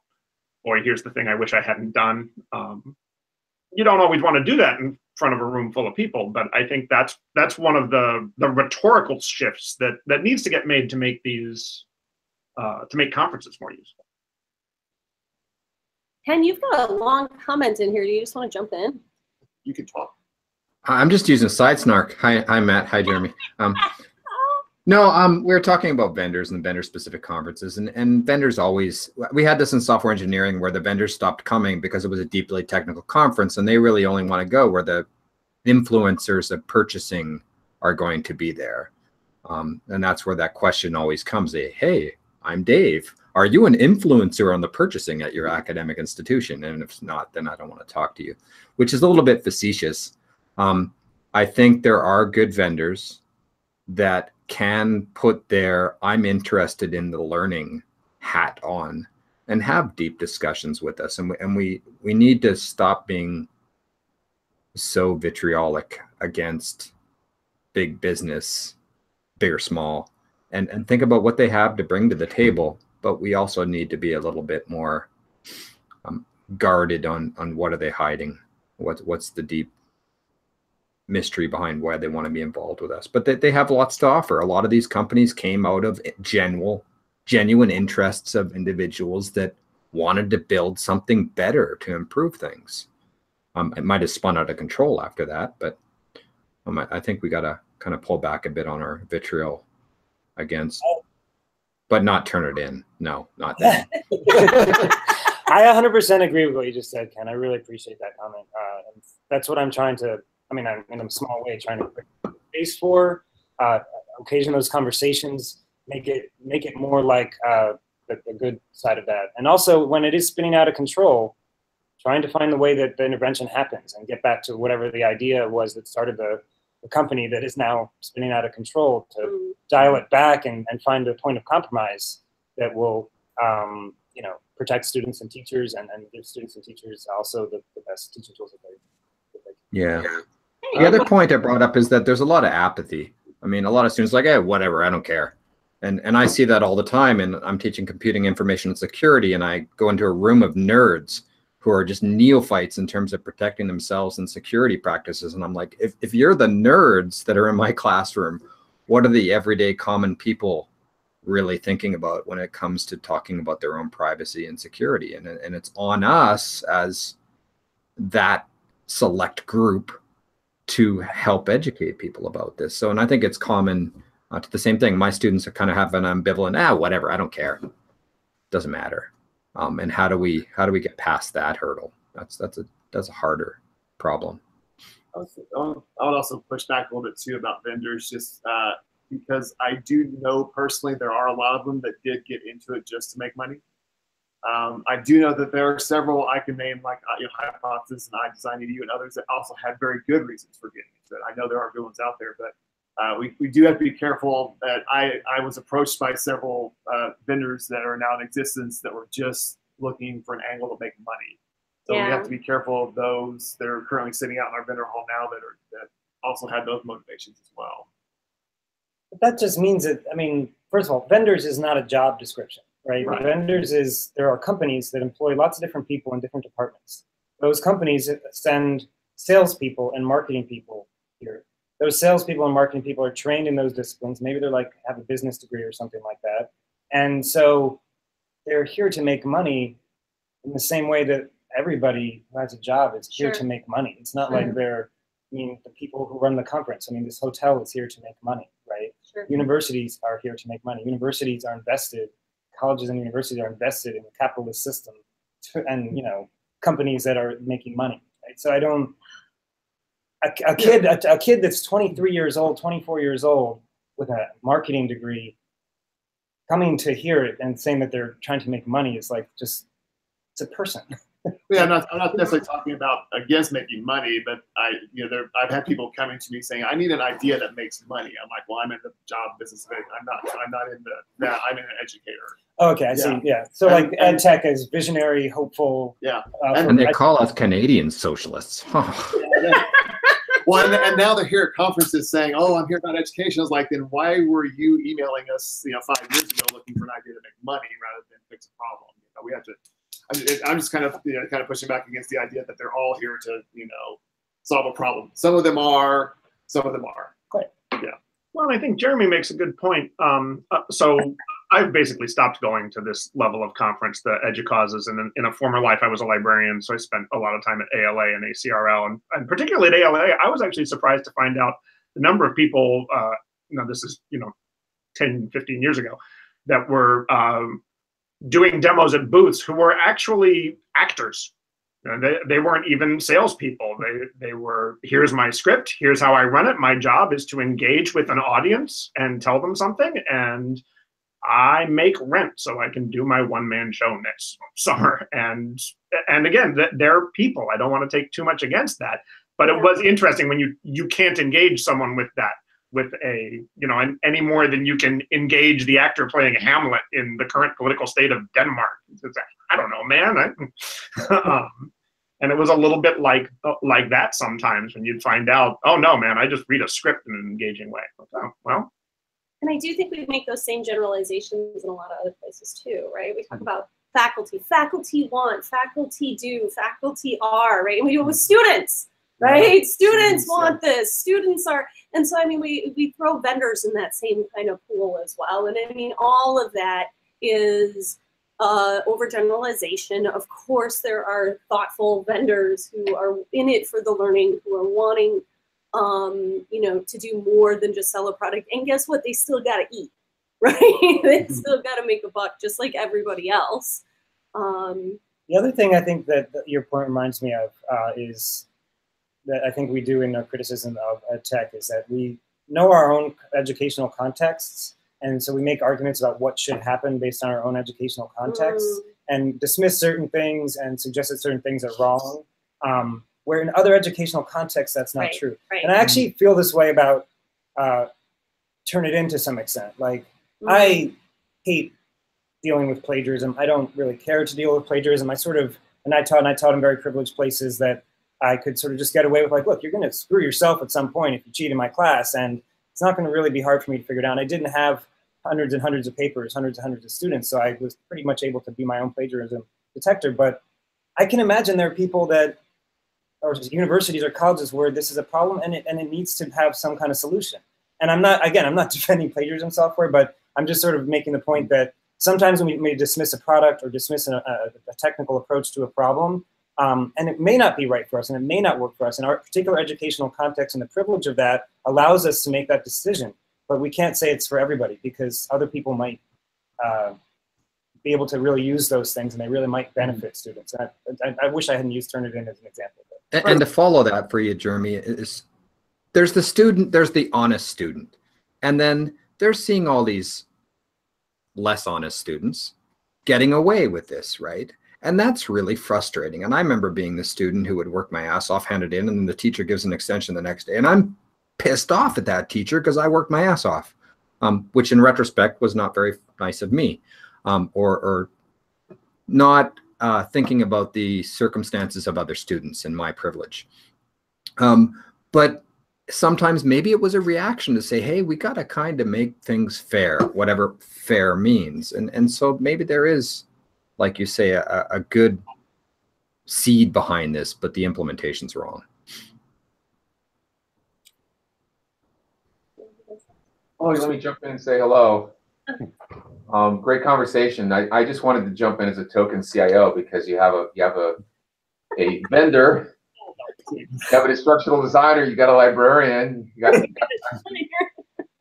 boy, here's the thing I wish I hadn't done. You don't always want to do that in front of a room full of people, but I think that's one of the rhetorical shifts that needs to get made to make these to make conferences more useful. Ken, you've got a long comment in here. Do you just want to jump in? You can talk. I'm just using side snark. Hi, Matt. Hi, Jeremy. No, we were talking about vendors and vendor-specific conferences, and vendors always. We had this in software engineering where the vendors stopped coming because it was a deeply technical conference, and they really only want to go where the influencers of purchasing are going to be there, and that's where that question always comes. Hey, I'm Dave. Are you an influencer on the purchasing at your academic institution? And if not, then I don't want to talk to you, which is a little bit facetious. I think there are good vendors that can put their I'm interested in the learning hat on and have deep discussions with us. And we need to stop being so vitriolic against big business, big or small, and think about what they have to bring to the table. But we also need to be a little bit more guarded on what are they hiding? What's the deep mystery behind why they want to be involved with us? But they have lots to offer. A lot of these companies came out of genuine interests of individuals that wanted to build something better to improve things. It might have spun out of control after that, but I think we got to kind of pull back a bit on our vitriol against, but not turn it in. No, not that. I 100% agree with what you just said, Ken. I really appreciate that comment. And that's what I'm trying to, I mean, I'm in a small way trying to create space for, occasion those conversations, make it more like the good side of that. And also when it is spinning out of control, trying to find the way that the intervention happens and get back to whatever the idea was that started the company that is now spinning out of control, to dial it back and find a point of compromise that will, you know, protect students and teachers and give students and teachers also the best teaching tools that they can. Yeah. The other point I brought up is that there's a lot of apathy. I mean, a lot of students are like, hey, whatever, I don't care. And I see that all the time. And I'm teaching computing information and security, and I go into a room of nerds who are just neophytes in terms of protecting themselves and security practices. And I'm like, if you're the nerds that are in my classroom, what are the everyday common people really thinking about when it comes to talking about their own privacy and security? And it's on us as that select group to help educate people about this. So, and I think it's common to the same thing. My students are kind of have an ambivalent, whatever, I don't care, doesn't matter. And how do we get past that hurdle? That's a harder problem. I would also push back a little bit too about vendors, just because I do know personally there are a lot of them that did get into it just to make money. I do know that there are several I can name, like Hypothesis and iDesign EDU and others that also had very good reasons for getting into it. I know there are good ones out there, but we do have to be careful that I was approached by several vendors that are now in existence that were just looking for an angle to make money. So we have to be careful of those that are currently sitting out in our vendor hall now that also had those motivations as well. But that just means that, I mean, first of all, vendors is not a job description, right? Vendors is, there are companies that employ lots of different people in different departments. Those companies send salespeople and marketing people here. Those salespeople and marketing people are trained in those disciplines. Maybe they're like, have a business degree or something like that. And so they're here to make money in the same way that everybody who has a job is here to make money. It's not like they're, I mean, the people who run the conference, I mean, this hotel is here to make money, right? Universities are here to make money. Universities are invested, colleges and universities are invested in the capitalist system and, you know, companies that are making money, right? So I don't, a kid that's 23 years old, 24 years old with a marketing degree coming to hear it and saying that they're trying to make money is like just, it's a person. Yeah, I'm not necessarily talking about against making money, but I've had people coming to me saying, I need an idea that makes money. I'm like, well, I'm in the job business. I'm not in that. I'm an educator. Okay, I see. Yeah. So like ed tech is visionary, hopeful. Yeah. And they call us Canadian socialists. Well, and now they're here at conferences saying, "Oh, I'm here about education." I was like, "Then why were you emailing us, 5 years ago, looking for an idea to make money rather than fix a problem?" We have to. I'm just kind of pushing back against the idea that they're all here to solve a problem. Some of them are. Some of them are. Right. Yeah. Well, I think Jeremy makes a good point. So I've basically stopped going to this level of conference, the EDUCAUSES, and in a former life, I was a librarian, so I spent a lot of time at ALA and ACRL, and particularly at ALA, I was actually surprised to find out the number of people, this is, 10, 15 years ago, that were doing demos at booths who were actually actors. They weren't even salespeople. They were, here's my script, here's how I run it. My job is to engage with an audience and tell them something, and I make rent so I can do my one-man show next summer. And again, they're people. I don't want to take too much against that, but it was interesting when you can't engage someone with that, with a, any more than you can engage the actor playing Hamlet in the current political state of Denmark. I don't know, man. And it was a little bit like that sometimes when you'd find out, oh no, man, I just read a script in an engaging way. Oh, well. And I do think we make those same generalizations in a lot of other places too, right? We talk about faculty want, faculty do, faculty are, right? And we do it with students, right? Students want this, students are, and so I mean, we throw vendors in that same kind of pool as well. And I mean, all of that is overgeneralization. Of course, there are thoughtful vendors who are in it for the learning, who are wanting, you know, to do more than just sell a product. And guess what? They still got to eat, right? They still got to make a buck, just like everybody else. The other thing I think that your point reminds me of is that I think we do in our criticism of tech is that we know our own educational contexts. And so we make arguments about what should happen based on our own educational contexts and dismiss certain things and suggest that certain things are wrong. Where in other educational contexts, that's not true. Right. And I actually feel this way about Turnitin to some extent. Like, I hate dealing with plagiarism. I don't really care to deal with plagiarism. I taught in very privileged places that I could sort of just get away with, like, look, you're going to screw yourself at some point if you cheat in my class, and it's not going to really be hard for me to figure it out. And I didn't have hundreds and hundreds of papers, hundreds and hundreds of students, so I was pretty much able to be my own plagiarism detector. But I can imagine there are people that, or universities or colleges, where this is a problem and it needs to have some kind of solution. And I'm not defending plagiarism software, but I'm just sort of making the point that sometimes we may dismiss a product or dismiss a technical approach to a problem, and it may not be right for us, and it may not work for us. And our particular educational context and the privilege of that allows us to make that decision. But we can't say it's for everybody, because other people might be able to really use those things, and they really might benefit students. And I wish I hadn't used Turnitin as an example. And to follow that for you, Jeremy, is there's the student, there's the honest student, and then they're seeing all these less honest students getting away with this, right? And that's really frustrating. And I remember being the student who would work my ass off, hand it in, and then the teacher gives an extension the next day. And I'm pissed off at that teacher because I worked my ass off, which in retrospect was not very nice of me, or not thinking about the circumstances of other students and my privilege. But sometimes maybe it was a reaction to say, hey, we got to kind of make things fair, whatever fair means. And so maybe there is, like you say, a good seed behind this, but the implementation's wrong. Oh, let me jump in and say hello. Great conversation. I just wanted to jump in as a token CIO because you have a vendor, you have an instructional designer, you got a librarian, you got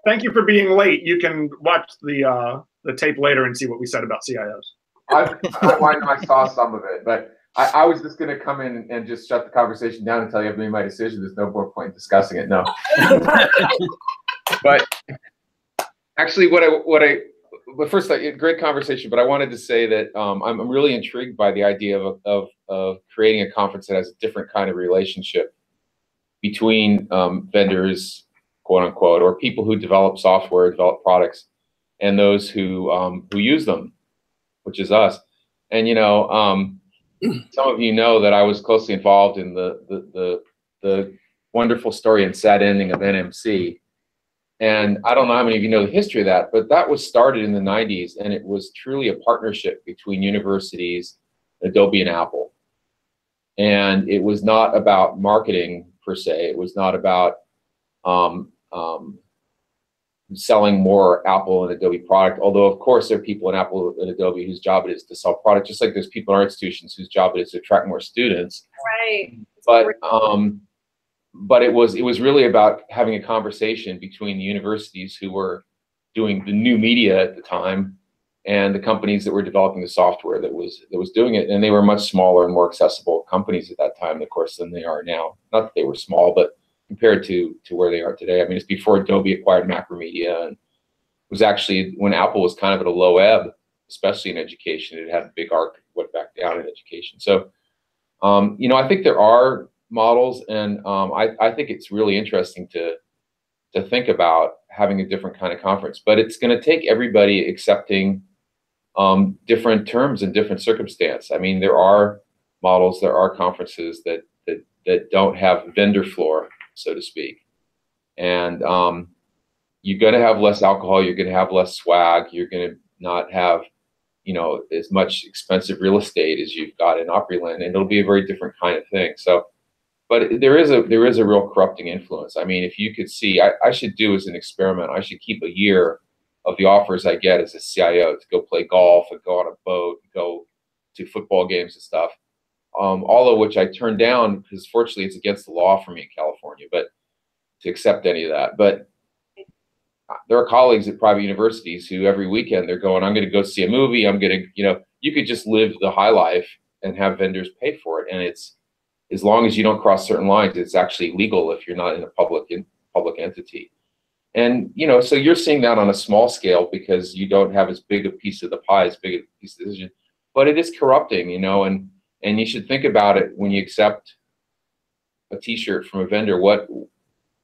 Thank you for being late. You can watch the tape later and see what we said about CIOs. I saw some of it, but I was just going to come in and just shut the conversation down until you have made my decision. There's no more point in discussing it. No. But actually, but first, great conversation. But I wanted to say that I'm really intrigued by the idea of creating a conference that has a different kind of relationship between vendors, quote unquote, or people who develop software, develop products, and those who use them, which is us. And some of you know that I was closely involved in the wonderful story and sad ending of NMC. And I don't know how many of you know the history of that, but that was started in the 90s, and it was truly a partnership between universities, Adobe, and Apple. And it was not about marketing per se. It was not about selling more Apple and Adobe product, although of course there are people in Apple and Adobe whose job it is to sell product, just like there's people in our institutions whose job it is to attract more students. Right. But it was really about having a conversation between the universities who were doing the new media at the time and the companies that were developing the software that was doing it. And they were much smaller and more accessible companies at that time, of course, than they are now. Not that they were small, but compared to where they are today. I mean, it's before Adobe acquired Macromedia, and it was actually when Apple was kind of at a low ebb, especially in education. It had a big arc, went back down in education. So, I think there are models, and I think it's really interesting to think about having a different kind of conference. But it's going to take everybody accepting different terms and different circumstance. I mean, there are models, there are conferences that don't have vendor floor, so to speak. And you're going to have less alcohol, you're going to have less swag, you're going to not have, as much expensive real estate as you've got in Opryland, and it'll be a very different kind of thing. So, but there is a real corrupting influence. I mean, if you could see, I should do as an experiment, I should keep a year the offers I get as a CIO to go play golf and go on a boat, and go to football games and stuff. All of which I turned down because fortunately it's against the law for me in California, but to accept any of that. But there are colleagues at private universities who every weekend they're going, I'm going to go see a movie. I'm going to, you could just live the high life and have vendors pay for it. And it's, as long as you don't cross certain lines, it's actually legal if you're not in a public entity. And, so you're seeing that on a small scale because you don't have as big a piece of the pie, as big a piece of the decision, but it is corrupting, and you should think about it when you accept a t-shirt from a vendor.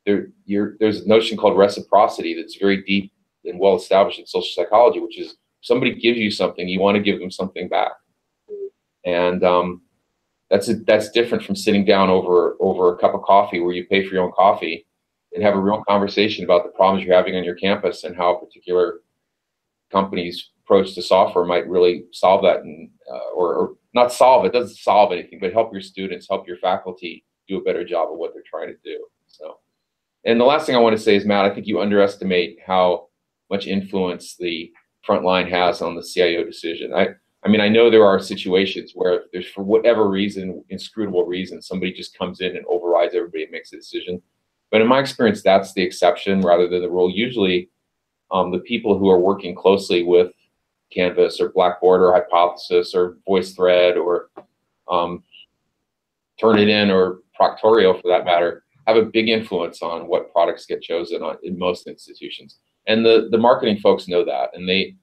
There's a notion called reciprocity that's very deep and well established in social psychology, which is if somebody gives you something, you want to give them something back. And that's different from sitting down over a cup of coffee where you pay for your own coffee and have a real conversation about the problems you're having on your campus and how a particular company's approach to software might really solve that, and or not solve it, doesn't solve anything, but help your students, help your faculty do a better job of what they're trying to do. So, and the last thing I want to say is, Matt, I think you underestimate how much influence the front line has on the CIO decision. I mean, I know there are situations where there's, for whatever reason, inscrutable reason, somebody just comes in and overrides everybody and makes a decision. But in my experience, that's the exception rather than the rule. Usually, the people who are working closely with Canvas or Blackboard or Hypothesis or VoiceThread or Turnitin or Proctorio, for that matter, have a big influence on what products get chosen in most institutions. And the marketing folks know that, and they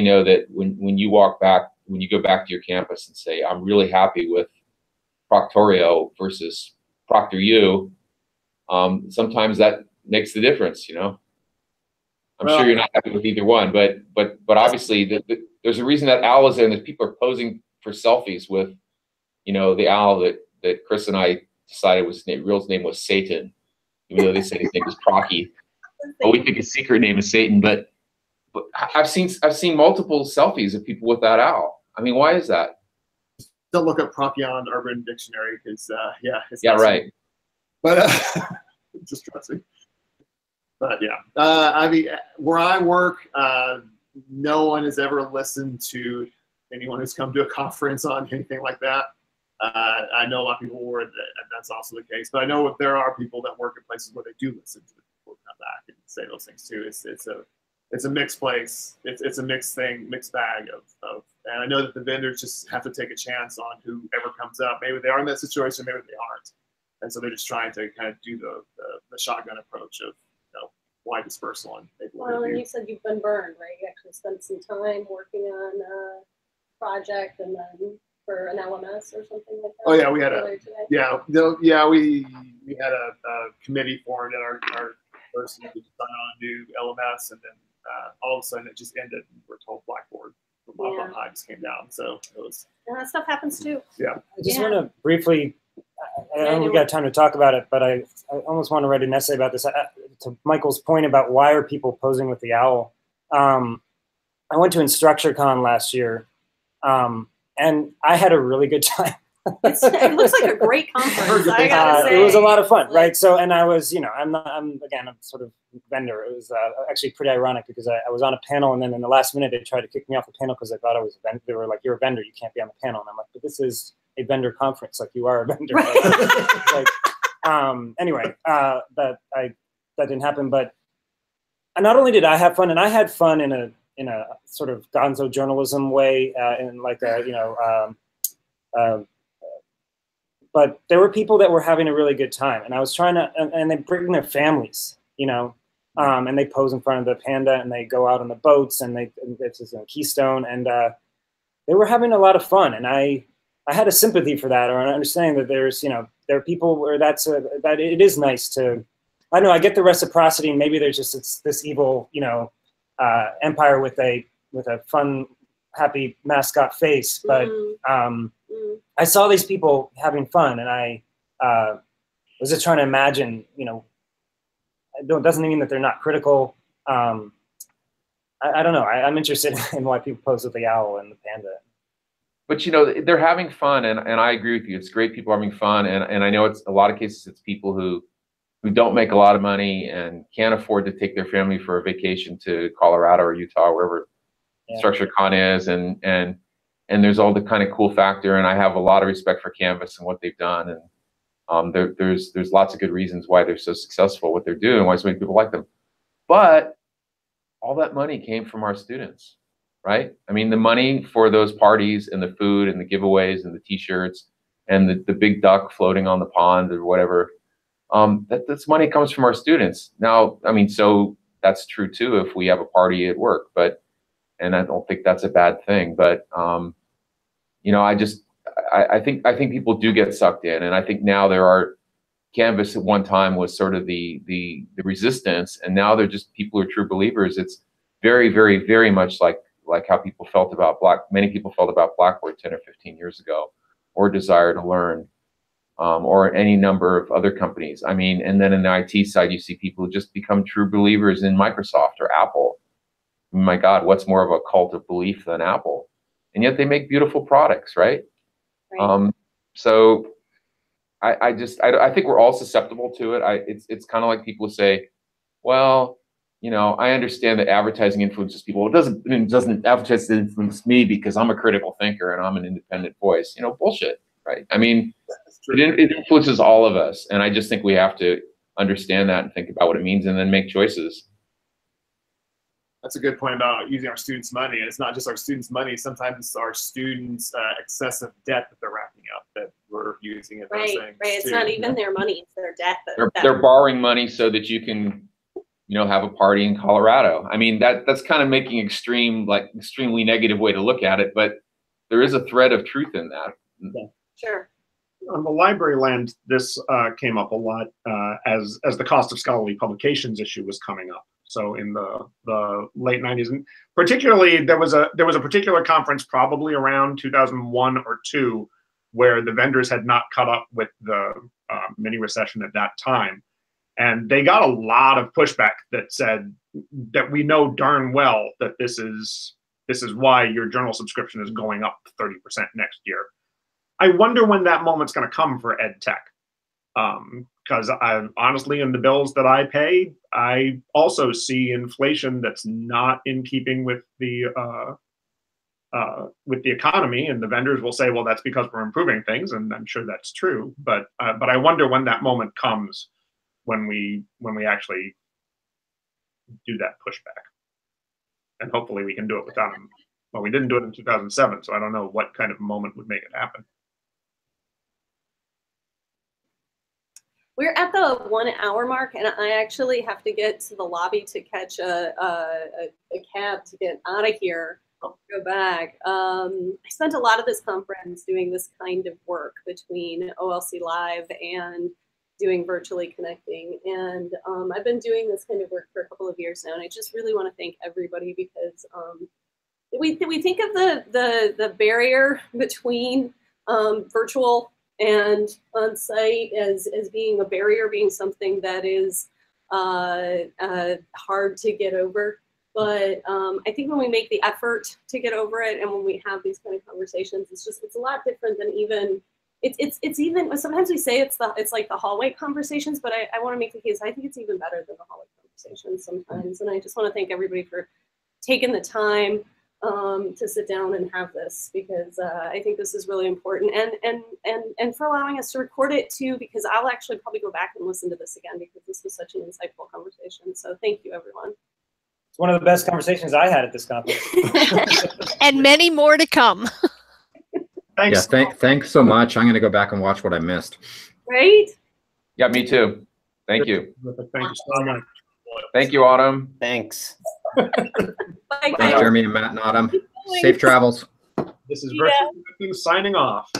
know that when you go back to your campus and say, I'm really happy with Proctorio versus ProctorU, sometimes that makes the difference, I'm sure you're not happy with either one, but obviously there's a reason that owl is there, and that people are posing for selfies with, the owl that Chris and I decided his real name was Satan, even though they said his name was Procky. But we think his secret name is Satan. But I've seen multiple selfies of people with that owl. I mean, why is that? Don't look up Procyon Urban Dictionary because yeah, right. But just trust me. But yeah, I mean, where I work, no one has ever listened to anyone who's come to a conference on anything like that. I know a lot of people where that's also the case, but I know there are people that work in places where they do listen to the people who come back and say those things too. It's a mixed place. It's a mixed thing, mixed bag of. And I know that the vendors just have to take a chance on whoever comes up. Maybe they are in that situation, maybe they aren't, and so they're just trying to kind of do the shotgun approach of wide dispersal on. Well, and you said you've been burned, right? You actually spent some time working on a project and then for an LMS or something like that. Oh yeah, we had we had a committee formed at our university to design on a new LMS, and then all of a sudden it just ended, and we're told Blackboard from up high just came down. So it was. And that stuff happens too. Yeah. I just want to briefly. I don't know if we got time to talk about it, but I almost want to write an essay about this. To Michael's point about why are people posing with the owl, I went to InstructureCon last year, and I had a really good time. It looks like a great conference. I gotta say, it was a lot of fun, right? So, and I was, I'm sort of vendor. It was actually pretty ironic because I was on a panel, and then in the last minute they tried to kick me off the panel because I thought I was a vendor. They were like, "You're a vendor, you can't be on the panel." And I'm like, "But this is a vendor conference, like you are a vendor." Right? Anyway, that didn't happen. But not only did I have fun, and I had fun in a sort of gonzo journalism way, in like a but there were people that were having a really good time, and I was trying to, and they bring their families, and they pose in front of the panda, and they go out on the boats, and it's just in Keystone, and they were having a lot of fun, and I had a sympathy for that, or an understanding that there's, there are people where that it is nice to, I don't know, I get the reciprocity, and maybe there's just it's this evil, empire with a fun, happy mascot face, but I saw these people having fun, and I was just trying to imagine, it doesn't mean that they're not critical. I don't know. I'm interested in why people pose with the owl and the panda. But they're having fun, and I agree with you. It's great people having fun, and I know it's a lot of cases it's people who who don't make a lot of money and can't afford to take their family for a vacation to Colorado or Utah, or wherever Structure Con is, and there's all the kind of cool factor, and I have a lot of respect for Canvas and what they've done, and there's lots of good reasons why they're so successful, what they're doing, why so many people like them. But all that money came from our students, right? I mean, the money for those parties and the food and the giveaways and the T-shirts and the big duck floating on the pond or whatever, that's money comes from our students. Now, I mean, so that's true too if we have a party at work, and I don't think that's a bad thing. But you know, I think people do get sucked in, and I think now there are Canvas at one time was sort of the resistance, and now they're just people who are true believers. It's very, very, very much like how people felt about many people felt about Blackboard 10 or 15 years ago, or Desire to Learn, or any number of other companies. I mean, and then in the IT side, you see people who just become true believers in Microsoft or Apple. My God, what's more of a cult of belief than Apple? And yet they make beautiful products, right? So I think we're all susceptible to it. It's kind of like people say, well, you know, I understand that advertising influences people. It doesn't advertising influence me because I'm a critical thinker and I'm an independent voice. You know, bullshit, right? I mean, it influences all of us, and I just think we have to understand that and think about what it means, and then make choices. That's a good point about using our students' money. And it's not just our students' money. Sometimes it's our students' excessive debt that they're racking up that we're using it. Right. It's not even their money; it's their debt. They're borrowing money so that you can, you know, have a party in Colorado. I mean, that's kind of making extremely negative way to look at it, but there is a thread of truth in that. Yeah. Sure. On the library land, this came up a lot as the cost of scholarly publications issue was coming up. So in the late 90s, and particularly there was a particular conference probably around 2001 or 2 where the vendors had not caught up with the mini recession at that time, and they got a lot of pushback that said that we know darn well that this is why your journal subscription is going up 30% next year. I wonder when that moment's going to come for ed tech. Because I honestly, in the bills that I pay, I also see inflation that's not in keeping with the economy, and the vendors will say, "Well, that's because we're improving things," and I'm sure that's true. But I wonder when that moment comes when we actually do that pushback, and hopefully we can do it without them. Well, we didn't do it in 2007, so I don't know what kind of moment would make it happen. We're at the 1 hour mark, and I actually have to get to the lobby to catch a cab to get out of here, go back. I spent a lot of this conference doing this kind of work between OLC Live and doing virtually connecting. And I've been doing this kind of work for a couple of years now, and I just really want to thank everybody because we think of the barrier between virtual and on-site as being a barrier, being something that is hard to get over. But I think when we make the effort to get over it, and when we have these kind of conversations, it's a lot different than even it's even sometimes we say it's like the hallway conversations, but I want to make the case I think it's even better than the hallway conversations sometimes. And I just want to thank everybody for taking the time to sit down and have this, because I think this is really important, and for allowing us to record it too, because I'll actually probably go back and listen to this again because this was such an insightful conversation. So thank you, everyone. It's one of the best conversations I had at this conference. And many more to come. Thanks. Yeah, thanks so much. I'm going to go back and watch what I missed. Right? Yeah, me too. Thank you. Thank you so much. Thank you, Autumn. Thanks. Bye, Thanks, Jeremy and Matt and Autumn. Safe travels. This is Virtually Connecting signing off.